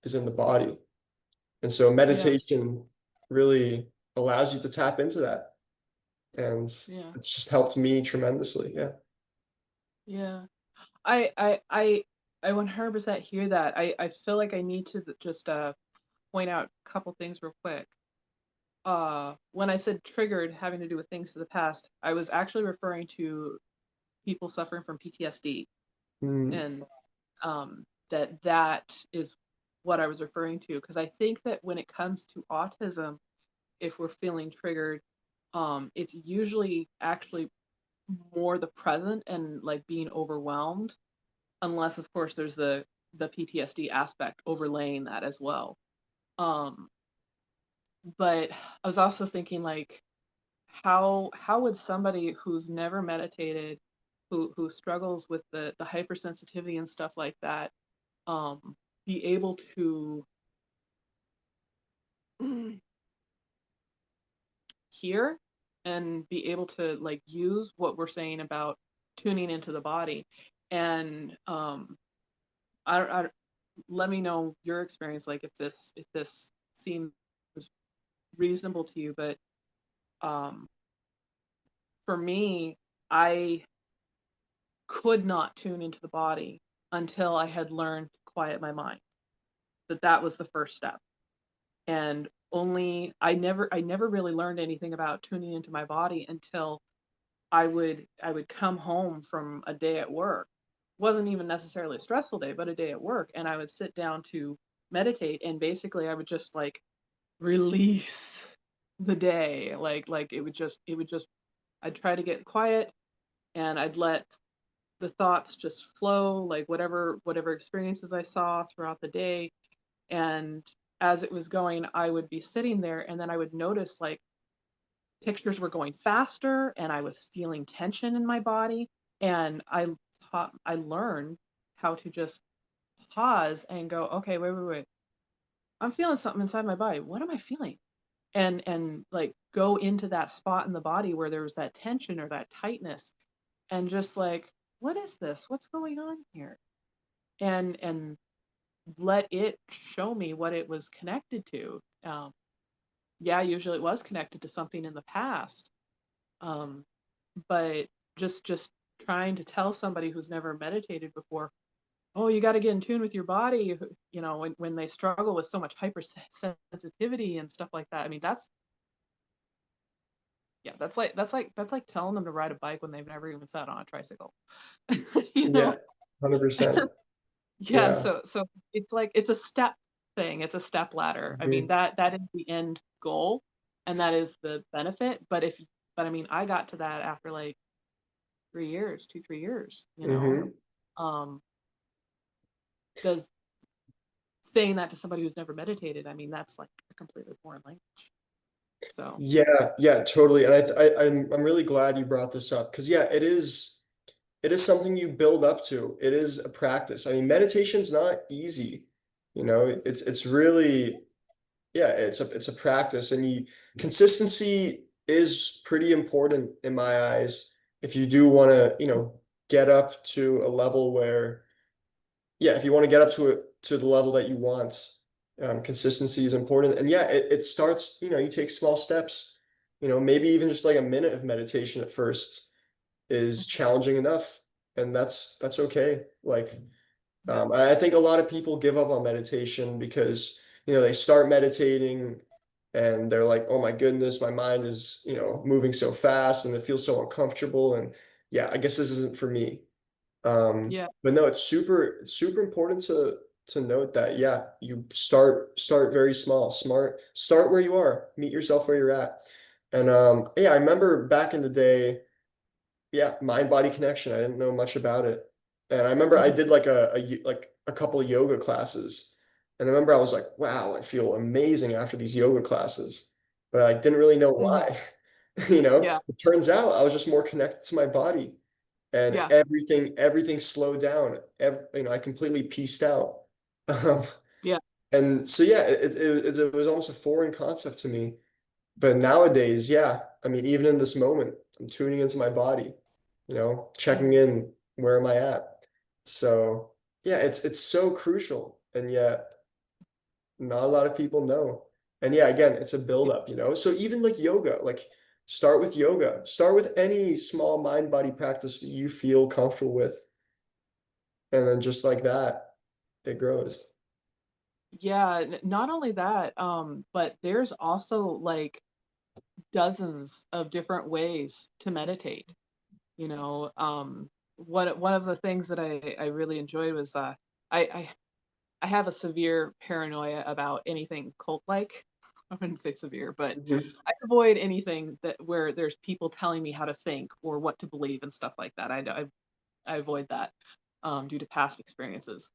is in the body. And so Yeah. meditation really allows you to tap into that. And Yeah. it's just helped me tremendously. Yeah. Yeah. I 100% hear that. I feel like I need to just point out a couple things real quick. When I said triggered having to do with things to the past, I was actually referring to people suffering from PTSD, Mm, and that is what I was referring to, because I think that when it comes to autism, if we're feeling triggered, it's usually actually more the present and like being overwhelmed, unless of course there's the PTSD aspect overlaying that as well. Um, but I was also thinking, like, how would somebody who's never meditated, who struggles with the hypersensitivity and stuff like that, um, be able to hear and be able to like use what we're saying about tuning into the body. And I let me know your experience, like if this seems reasonable to you. But um for me, I could not tune into the body until I had learned to quiet my mind. That was the first step. And only I never really learned anything about tuning into my body until I would come home from a day at work. Wasn't even necessarily a stressful day, but a day at work, and I would sit down to meditate, and basically I would just like release the day. Like it would just I'd try to get quiet, and I'd let the thoughts just flow, like whatever experiences I saw throughout the day. And as it was going, I would be sitting there, and then I would notice, like, pictures were going faster, and I was feeling tension in my body. And I learned how to just pause and go, okay, wait. I'm feeling something inside my body. What am I feeling? And like go into that spot in the body where there was that tension or that tightness, and just like, what is this? What's going on here? And let it show me what it was connected to. Yeah, usually it was connected to something in the past. Um, but just trying to tell somebody who's never meditated before, oh, you got to get in tune with your body, you know, when they struggle with so much hypersensitivity and stuff like that. I mean, yeah, that's like telling them to ride a bike when they've never even sat on a tricycle. You Yeah, know? 100%. Yeah, Yeah. so it's like it's a step thing, it's a step ladder. I mean, Mhm. that is the end goal, and that is the benefit, but I mean, I got to that after, like, 3 years, 2, 3 years, you know? Mhm. Um, does saying that to somebody who's never meditated, I mean, that's like a completely foreign language. So, Yeah, yeah, totally. And I'm really glad you brought this up because yeah, it is something you build up to. It is a practice. I mean, meditation's not easy. You know, it's really yeah, it's a practice and consistency is pretty important in my eyes if you do want to, get up to a level where yeah, if you want to get up to it to the level that you want, consistency is important. And yeah, it starts, you take small steps, maybe even just like a minute of meditation at first is mhm, challenging enough. And that's okay. Like, yeah, I think a lot of people give up on meditation because, they start meditating and they're like, oh my goodness, my mind is, moving so fast and it feels so uncomfortable. And yeah, I guess this isn't for me. yeah, But no, it's super important to note that yeah, you start very small, start where you are, meet yourself where you're at. And yeah, I remember back in the day, yeah, mind body connection. I didn't know much about it. And I remember I mhm, did like like a couple of yoga classes. And I remember I was like, wow, I feel amazing after these yoga classes. But I didn't really know mhm, why. yeah, It turns out I was just more connected to my body and yeah, everything slowed down. I completely pieced out. Um, yeah, and so yeah, it was almost a foreign concept to me. But nowadays, yeah, I mean, even in this moment, I'm tuning into my body, checking mhm, in, where am I at? So yeah, it's so crucial, and yet not a lot of people know. And yeah, again, it's a yeah, buildup. So even like yoga, like start with yoga, start with any small mind body practice that you feel comfortable with. And then just like that, it grows. yeah. Not only that, but there's also like dozens of different ways to meditate. You know, one of the things that I really enjoyed was I, I I have a severe paranoia about anything cult-like. I wouldn't say severe, but Mhm. I avoid anything that where there's people telling me how to think or what to believe and stuff like that. I avoid that due to past experiences.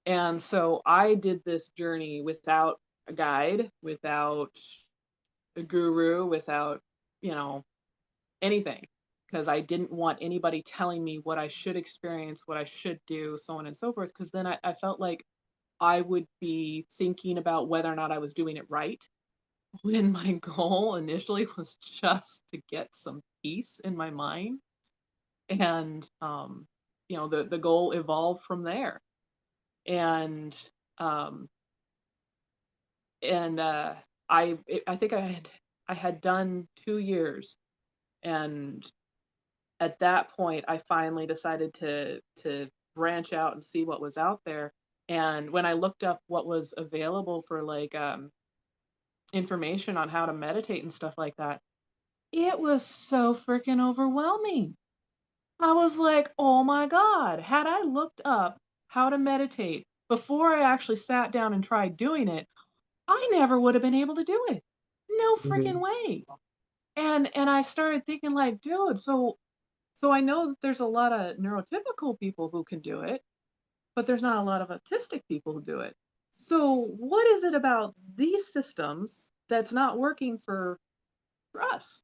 And so I did this journey without a guide, without a guru, without, you know, anything, because I didn't want anybody telling me what I should experience, what I should do, so on and so forth. Because then I felt like I would be thinking about whether or not I was doing it right when my goal initially was just to get some peace in my mind. And, the goal evolved from there. And, um, and, I think I had done 2 years. And at that point, I finally decided to branch out and see what was out there. And when I looked up what was available for like, information on how to meditate and stuff like that, it was so freaking overwhelming. I was like, "Oh my god, had I looked up how to meditate before I actually sat down and tried doing it, I never would have been able to do it. No freaking Mhm. way." And I started thinking like, "Dude, so I know that there's a lot of neurotypical people who can do it, but there's not a lot of autistic people who do it. So what is it about these systems that's not working for us?"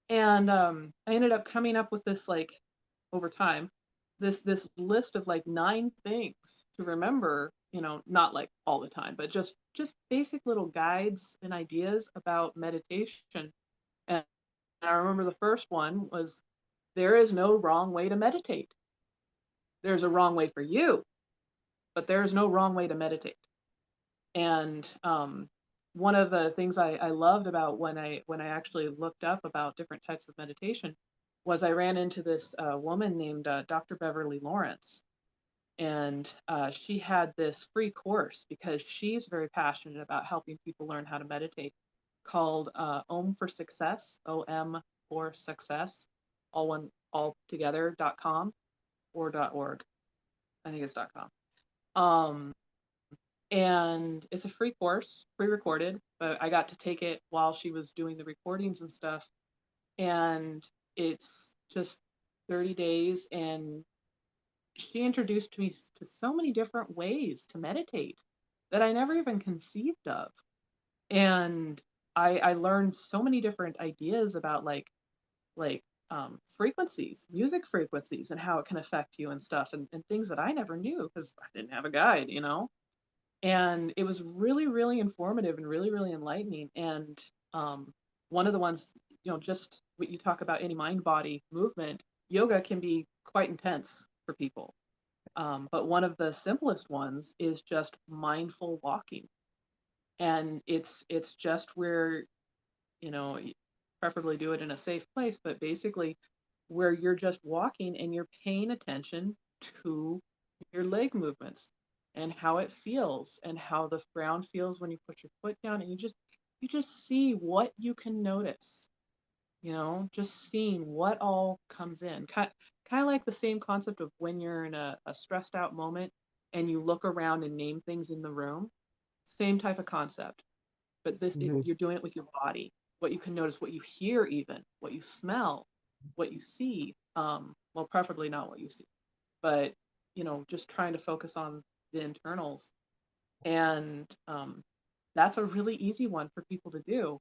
And I ended up coming up with this like over time, this list of like 9 things to remember. Not like all the time, but just basic little guides and ideas about meditation. And I remember the first one was there is no wrong way to meditate. There's a wrong way for you, but there is no wrong way to meditate. And one of the things I loved about when I actually looked up about different types of meditation was I ran into this woman named Dr. Beverly Lawrence. And she had this free course because she's very passionate about helping people learn how to meditate, called Om for Success, OM for Success, all together.com or .org. I think it's .com. Um, and it's a free course, pre-recorded, but I got to take it while she was doing the recordings and stuff. And it's just 30 days, and she introduced me to so many different ways to meditate that I never even conceived of. And I learned so many different ideas about like frequencies, music frequencies, and how it can affect you and stuff, and things that I never knew because I didn't have a guide, you know. And it was really, really informative and really, really enlightening. And one of the ones, you know, just what you talk about, any mind body movement, yoga can be quite intense for people. But one of the simplest ones is just mindful walking. And it's just where, you know, preferably do it in a safe place, but basically where you're just walking and you're paying attention to your leg movements and how it feels and how the ground feels when you put your foot down, and you just see what you can notice, you know, just seeing what all comes in. Kind of like the same concept of when you're in a stressed out moment and you look around and name things in the room. Same type of concept, but Mhm. you're doing it with your body. What you can notice, what you hear, even what you smell, what you see. Well, preferably not what you see, but you know, just trying to focus on the internals. And that's a really easy one for people to do.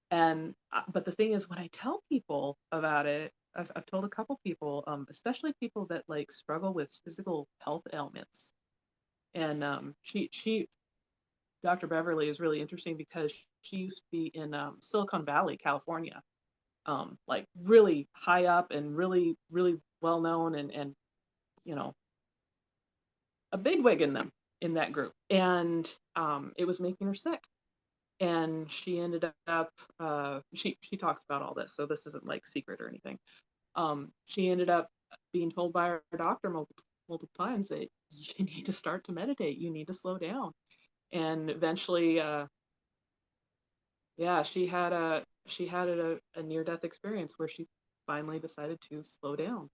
And but the thing is, when I tell people about it, I've told a couple people, especially people that like struggle with physical health ailments. And she Dr. Beverly is really interesting because she used to be in Silicon Valley, California, like really high up and really, really well known, and you know, a big wig in that group. And it was making her sick. And she ended up she talks about all this, so this isn't like secret or anything. She ended up being told by her doctor multiple times that you need to start to meditate, you need to slow down. And eventually yeah, she had a near death experience where she finally decided to slow down.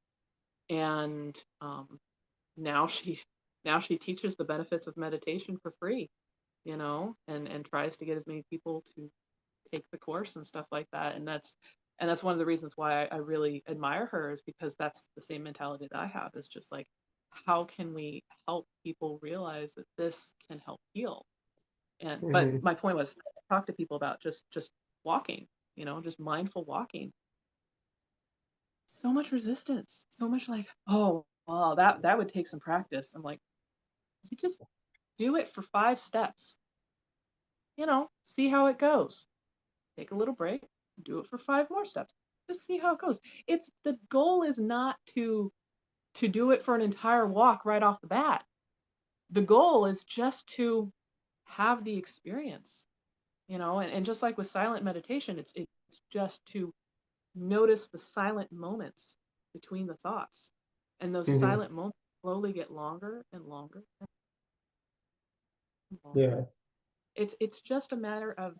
And now she now she teaches the benefits of meditation for free, you know, and tries to get as many people to take the course and stuff like that. And that's one of the reasons why I really admire her, is because that's the same mentality that I have. Is just like, how can we help people realize that this can help heal? And but Mhm. my point was, talk to people about just walking, you know, just mindful walking. So much resistance, so much like, oh wow, that would take some practice. I'm like, you just do it for 5 steps, you know, see how it goes. Take a little break, do it for 5 more steps, just see how it goes. It's the goal is not to do it for an entire walk right off the bat. The goal is just to have the experience, you know. And just like with silent meditation, it's just to notice the silent moments between the thoughts, and those Mhm. silent moments slowly get longer and longer and longer. Yeah. It's just a matter of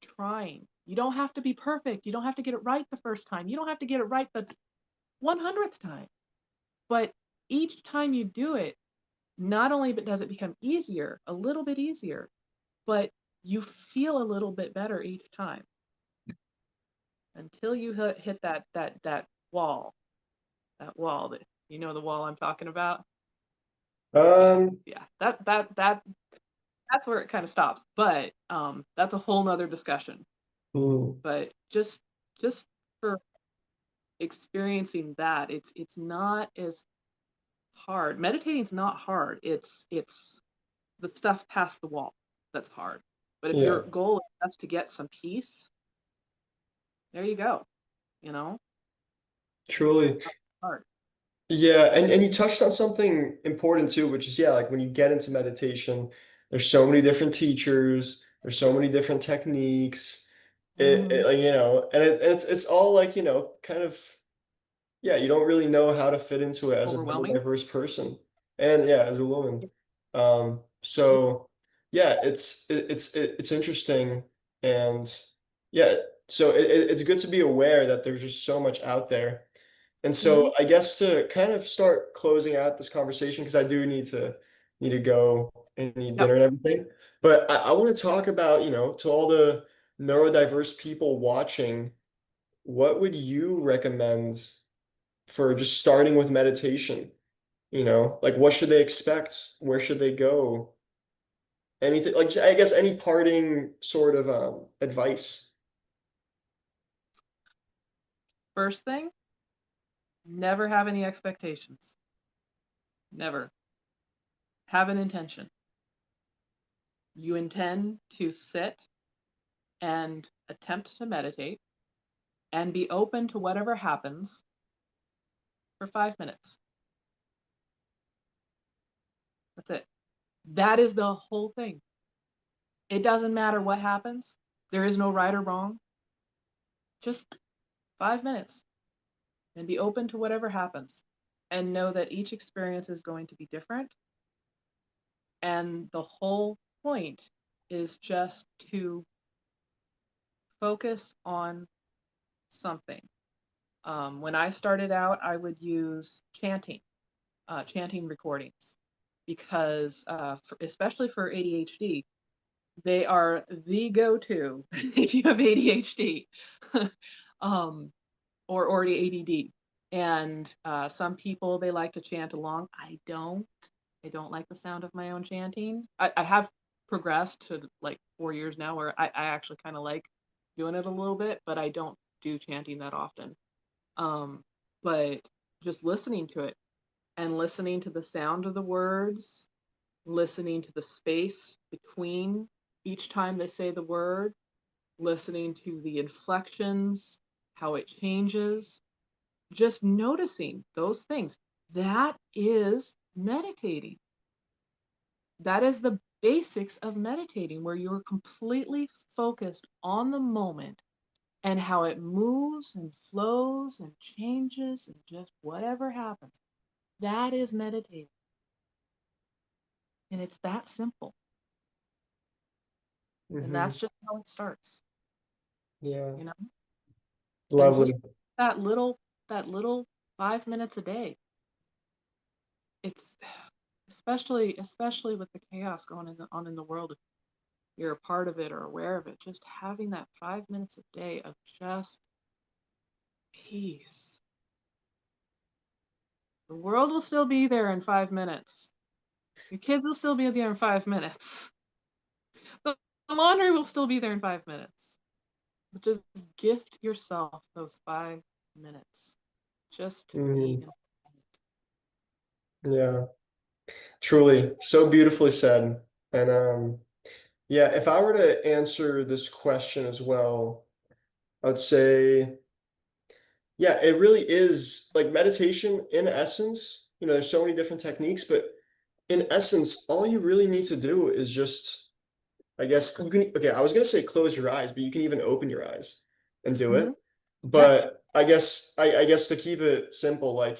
trying. You don't have to be perfect, you don't have to get it right the first time, you don't have to get it right the 100th time, but each time you do it, not only does it become easier, a little bit easier, but you feel a little bit better each time, until you hit that wall, that wall that, you know, the wall I'm talking about. Yeah, Um, yeah, that's where it kind of stops. But that's a whole nother discussion. mm, But just for experiencing that, it's not as hard. Meditating is not hard. It's the stuff past the wall that's hard. But if yeah, your goal is just to get some peace, there you go. You know, truly. it's not hard. Yeah, and you touched on something important too, which is, yeah, like when you get into meditation, there's so many different teachers, there's so many different techniques. Hmm. Like, and it's all like, kind of yeah, you don't really know how to fit into it as a Overwhelming. neurodiverse person. And yeah, as a woman. Yep. Yep. So yeah, it's interesting. And yeah, so it's good to be aware that there's just so much out there. And Hmm. so I guess to kind of start closing out this conversation, because I do need to go and eat Yep. dinner and everything. But I want to talk about, to all the neurodiverse people watching, what would you recommend for just starting with meditation? Like what should they expect? Where should they go? Anything like I guess any parting sort of advice. First thing, never have any expectations. Never. Have an intention. You intend to sit and attempt to meditate and be open to whatever happens for 5 minutes. That's it. That is the whole thing. It doesn't matter what happens. There is no right or wrong. Just 5 minutes and be open to whatever happens and know that each experience is going to be different. And the whole point is just to focus on something. When I started out, I would use chanting recordings, because especially for ADHD, they are the go-to if you have ADHD um, or ADD. And some people, they like to chant along. I don't. I don't like the sound of my own chanting. I have progressed to like 4 years now where I actually kind of like doing it a little bit, but I don't do chanting that often. Um, but just listening to it and listening to the sound of the words, listening to the space between each time they say the word, listening to the inflections, how it changes, just noticing those things. That is meditating. That is the basics of meditating, where you're completely focused on the moment and how it moves and flows and changes and just whatever happens. That is meditating. And it's that simple. And Hmm. that's just how it starts, Yeah. you know? And just Lovely. that little, that little 5 minutes a day. It's especially with the chaos going on in the world, if you're a part of it or aware of it, just having that 5 minutes a day of just peace. The world will still be there in 5 minutes. Your kids will still be there in 5 minutes. The laundry will still be there in 5 minutes. But just gift yourself those 5 minutes just to be Hmm. in. Yeah. Truly, so beautifully said. And yeah, if I were to answer this question as well, I would say, yeah, it really is like meditation in essence. There's so many different techniques, but in essence, all you really need to do is just, I guess you can, okay, I was gonna say close your eyes, but you can even open your eyes and do Mm-hmm. it. Yep. But I guess to keep it simple, like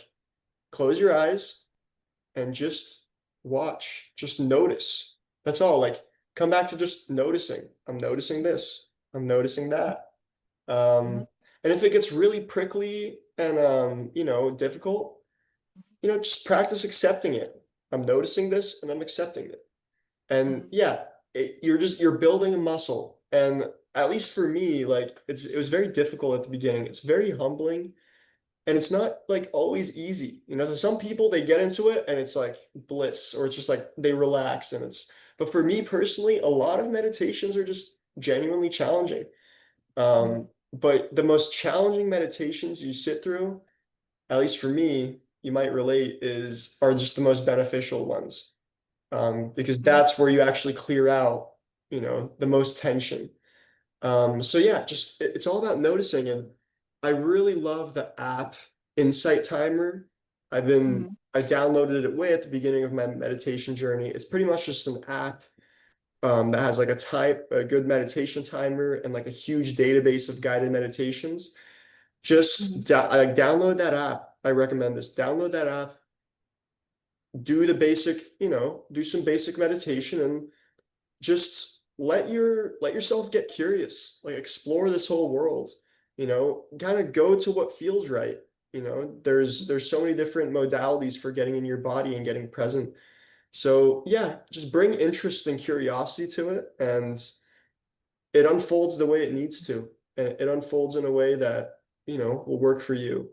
close your eyes and just watch, just notice. That's all. Like come back to just noticing. I'm noticing this. I'm noticing that. Mm-hmm. Um, and if it gets really prickly and difficult, just practice accepting it. I'm noticing this and I'm accepting it. And Mm-hmm. yeah, you're building a muscle. And at least for me, like it was very difficult at the beginning. It's very humbling and it's not like always easy. There's some people they get into it and it's like bliss or it's just like they relax and but for me personally, a lot of meditations are just genuinely challenging. Mm-hmm. But the most challenging meditations you sit through, at least for me, you might relate, are just the most beneficial ones. Because Mm-hmm. that's where you actually clear out, the most tension. So yeah, just it's all about noticing. And I really love the app Insight Timer. Mm-hmm. I downloaded it way at the beginning of my meditation journey. It's pretty much just an app that has like a good meditation timer and like a huge database of guided meditations. Mm-hmm. Just like download that app I recommend this. Download that app, do the basic, do some basic meditation and just let yourself get curious, like explore this whole world, kind of go to what feels right. There's so many different modalities for getting in your body and getting present. So yeah, just bring interest and curiosity to it, and it unfolds the way it needs to. And it unfolds in a way that, will work for you.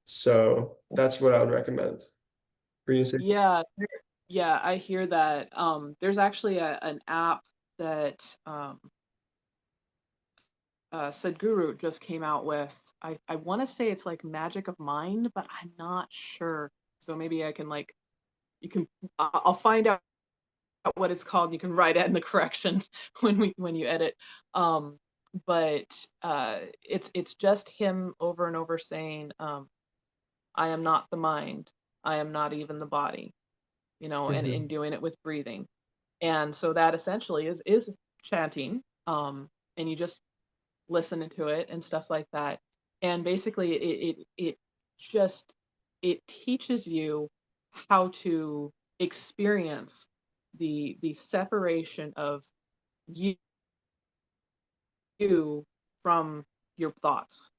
So that's what I would recommend. Were you gonna say? Yeah, yeah, I hear that. There's actually an app that Sadhguru just came out with. I want to say it's like Magic of Mind, but I'm not sure. So maybe I can like you can I'll find out what it's called. You can write it in the correction when you edit. But it's just him over and over saying, "I am not the mind. I am not even the body." And Hmm. in doing it with breathing. And so that essentially is chanting. And you just listen to it and stuff like that. And basically it just it teaches you how to experience the separation of you from your thoughts,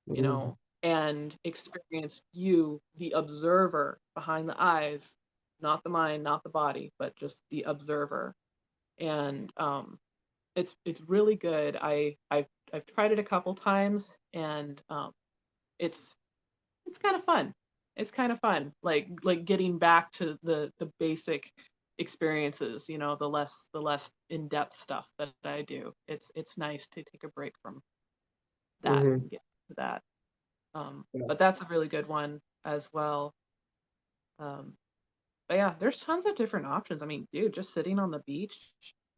you Hmm. know, and experience you, the observer behind the eyes, not the mind, not the body, but just the observer. And it's really good. I've tried it a couple times, and it's it's kind of fun. It's kind of fun, like getting back to the basic experiences, the less in depth stuff that I do. It's nice to take a break from that Hmm. and get to that. But that's a really good one as well. Um, but yeah, there's tons of different options. I mean, dude, just sitting on the beach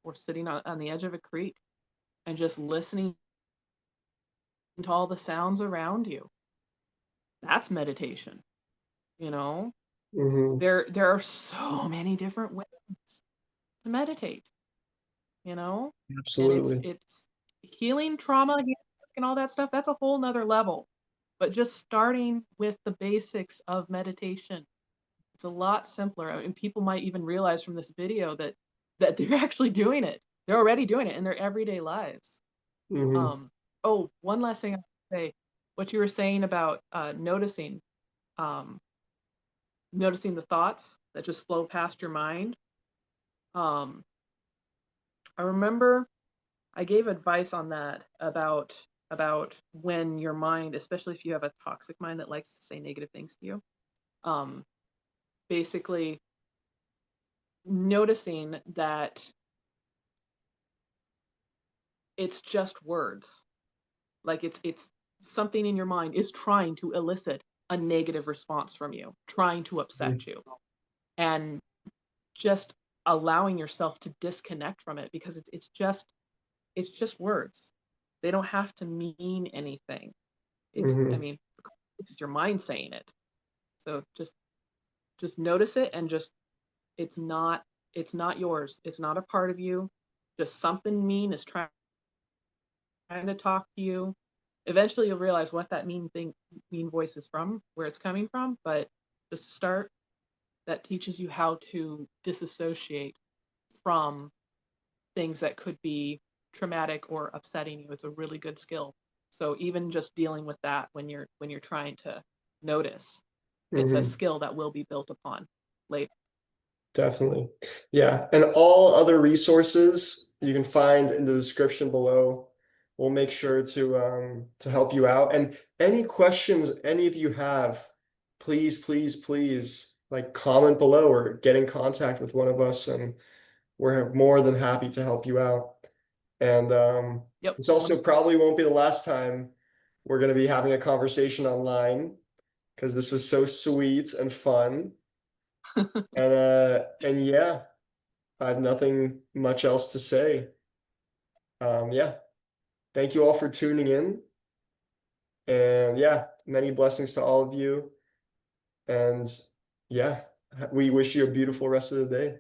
or sitting on the edge of a creek and just listening to all the sounds around you. That's meditation, you know? Hmm. There are so many different ways to meditate, you know? And Absolutely. it's healing trauma and all that stuff, that's a whole nother level. But just starting with the basics of meditation, it's a lot simpler. I mean, people might even realize from this video that they're actually doing it. They're already doing it in their everyday lives. Hmm. Um, oh, one last thing I would say, what you were saying about um, noticing the thoughts that just flow past your mind. Um, I remember I gave advice on that about when your mind, especially if you have a toxic mind that likes to say negative things to you, um, basically noticing that it's just words. Like it's something in your mind is trying to elicit a negative response from you, trying to upset you. And just allowing yourself to disconnect from it because it's just words. They don't have to mean anything. I Hmm. mean, it's your mind saying it. So just notice it and just it's not it's not yours. It's not a part of you. Just something mean is trying to talk to you. Eventually you'll realize what that mean voice is from, where it's coming from, but just start that teaches you how to disassociate from things that could be traumatic or upsetting you. It's a really good skill. So even just dealing with that when you're trying to notice, it's a Hmm. skill that will be built upon later. Definitely. Yeah. And all other resources you can find in the description below. We'll make sure to help you out. And any questions any of you have, please, please, please, like comment below or get in contact with one of us, and we're more than happy to help you out. And Yep. this also probably won't be the last time we're going to be having a conversation online, because this was so sweet and fun. And yeah. I have nothing much else to say. Yeah, thank you all for tuning in. And yeah, many blessings to all of you. And yeah, we wish you a beautiful rest of the day.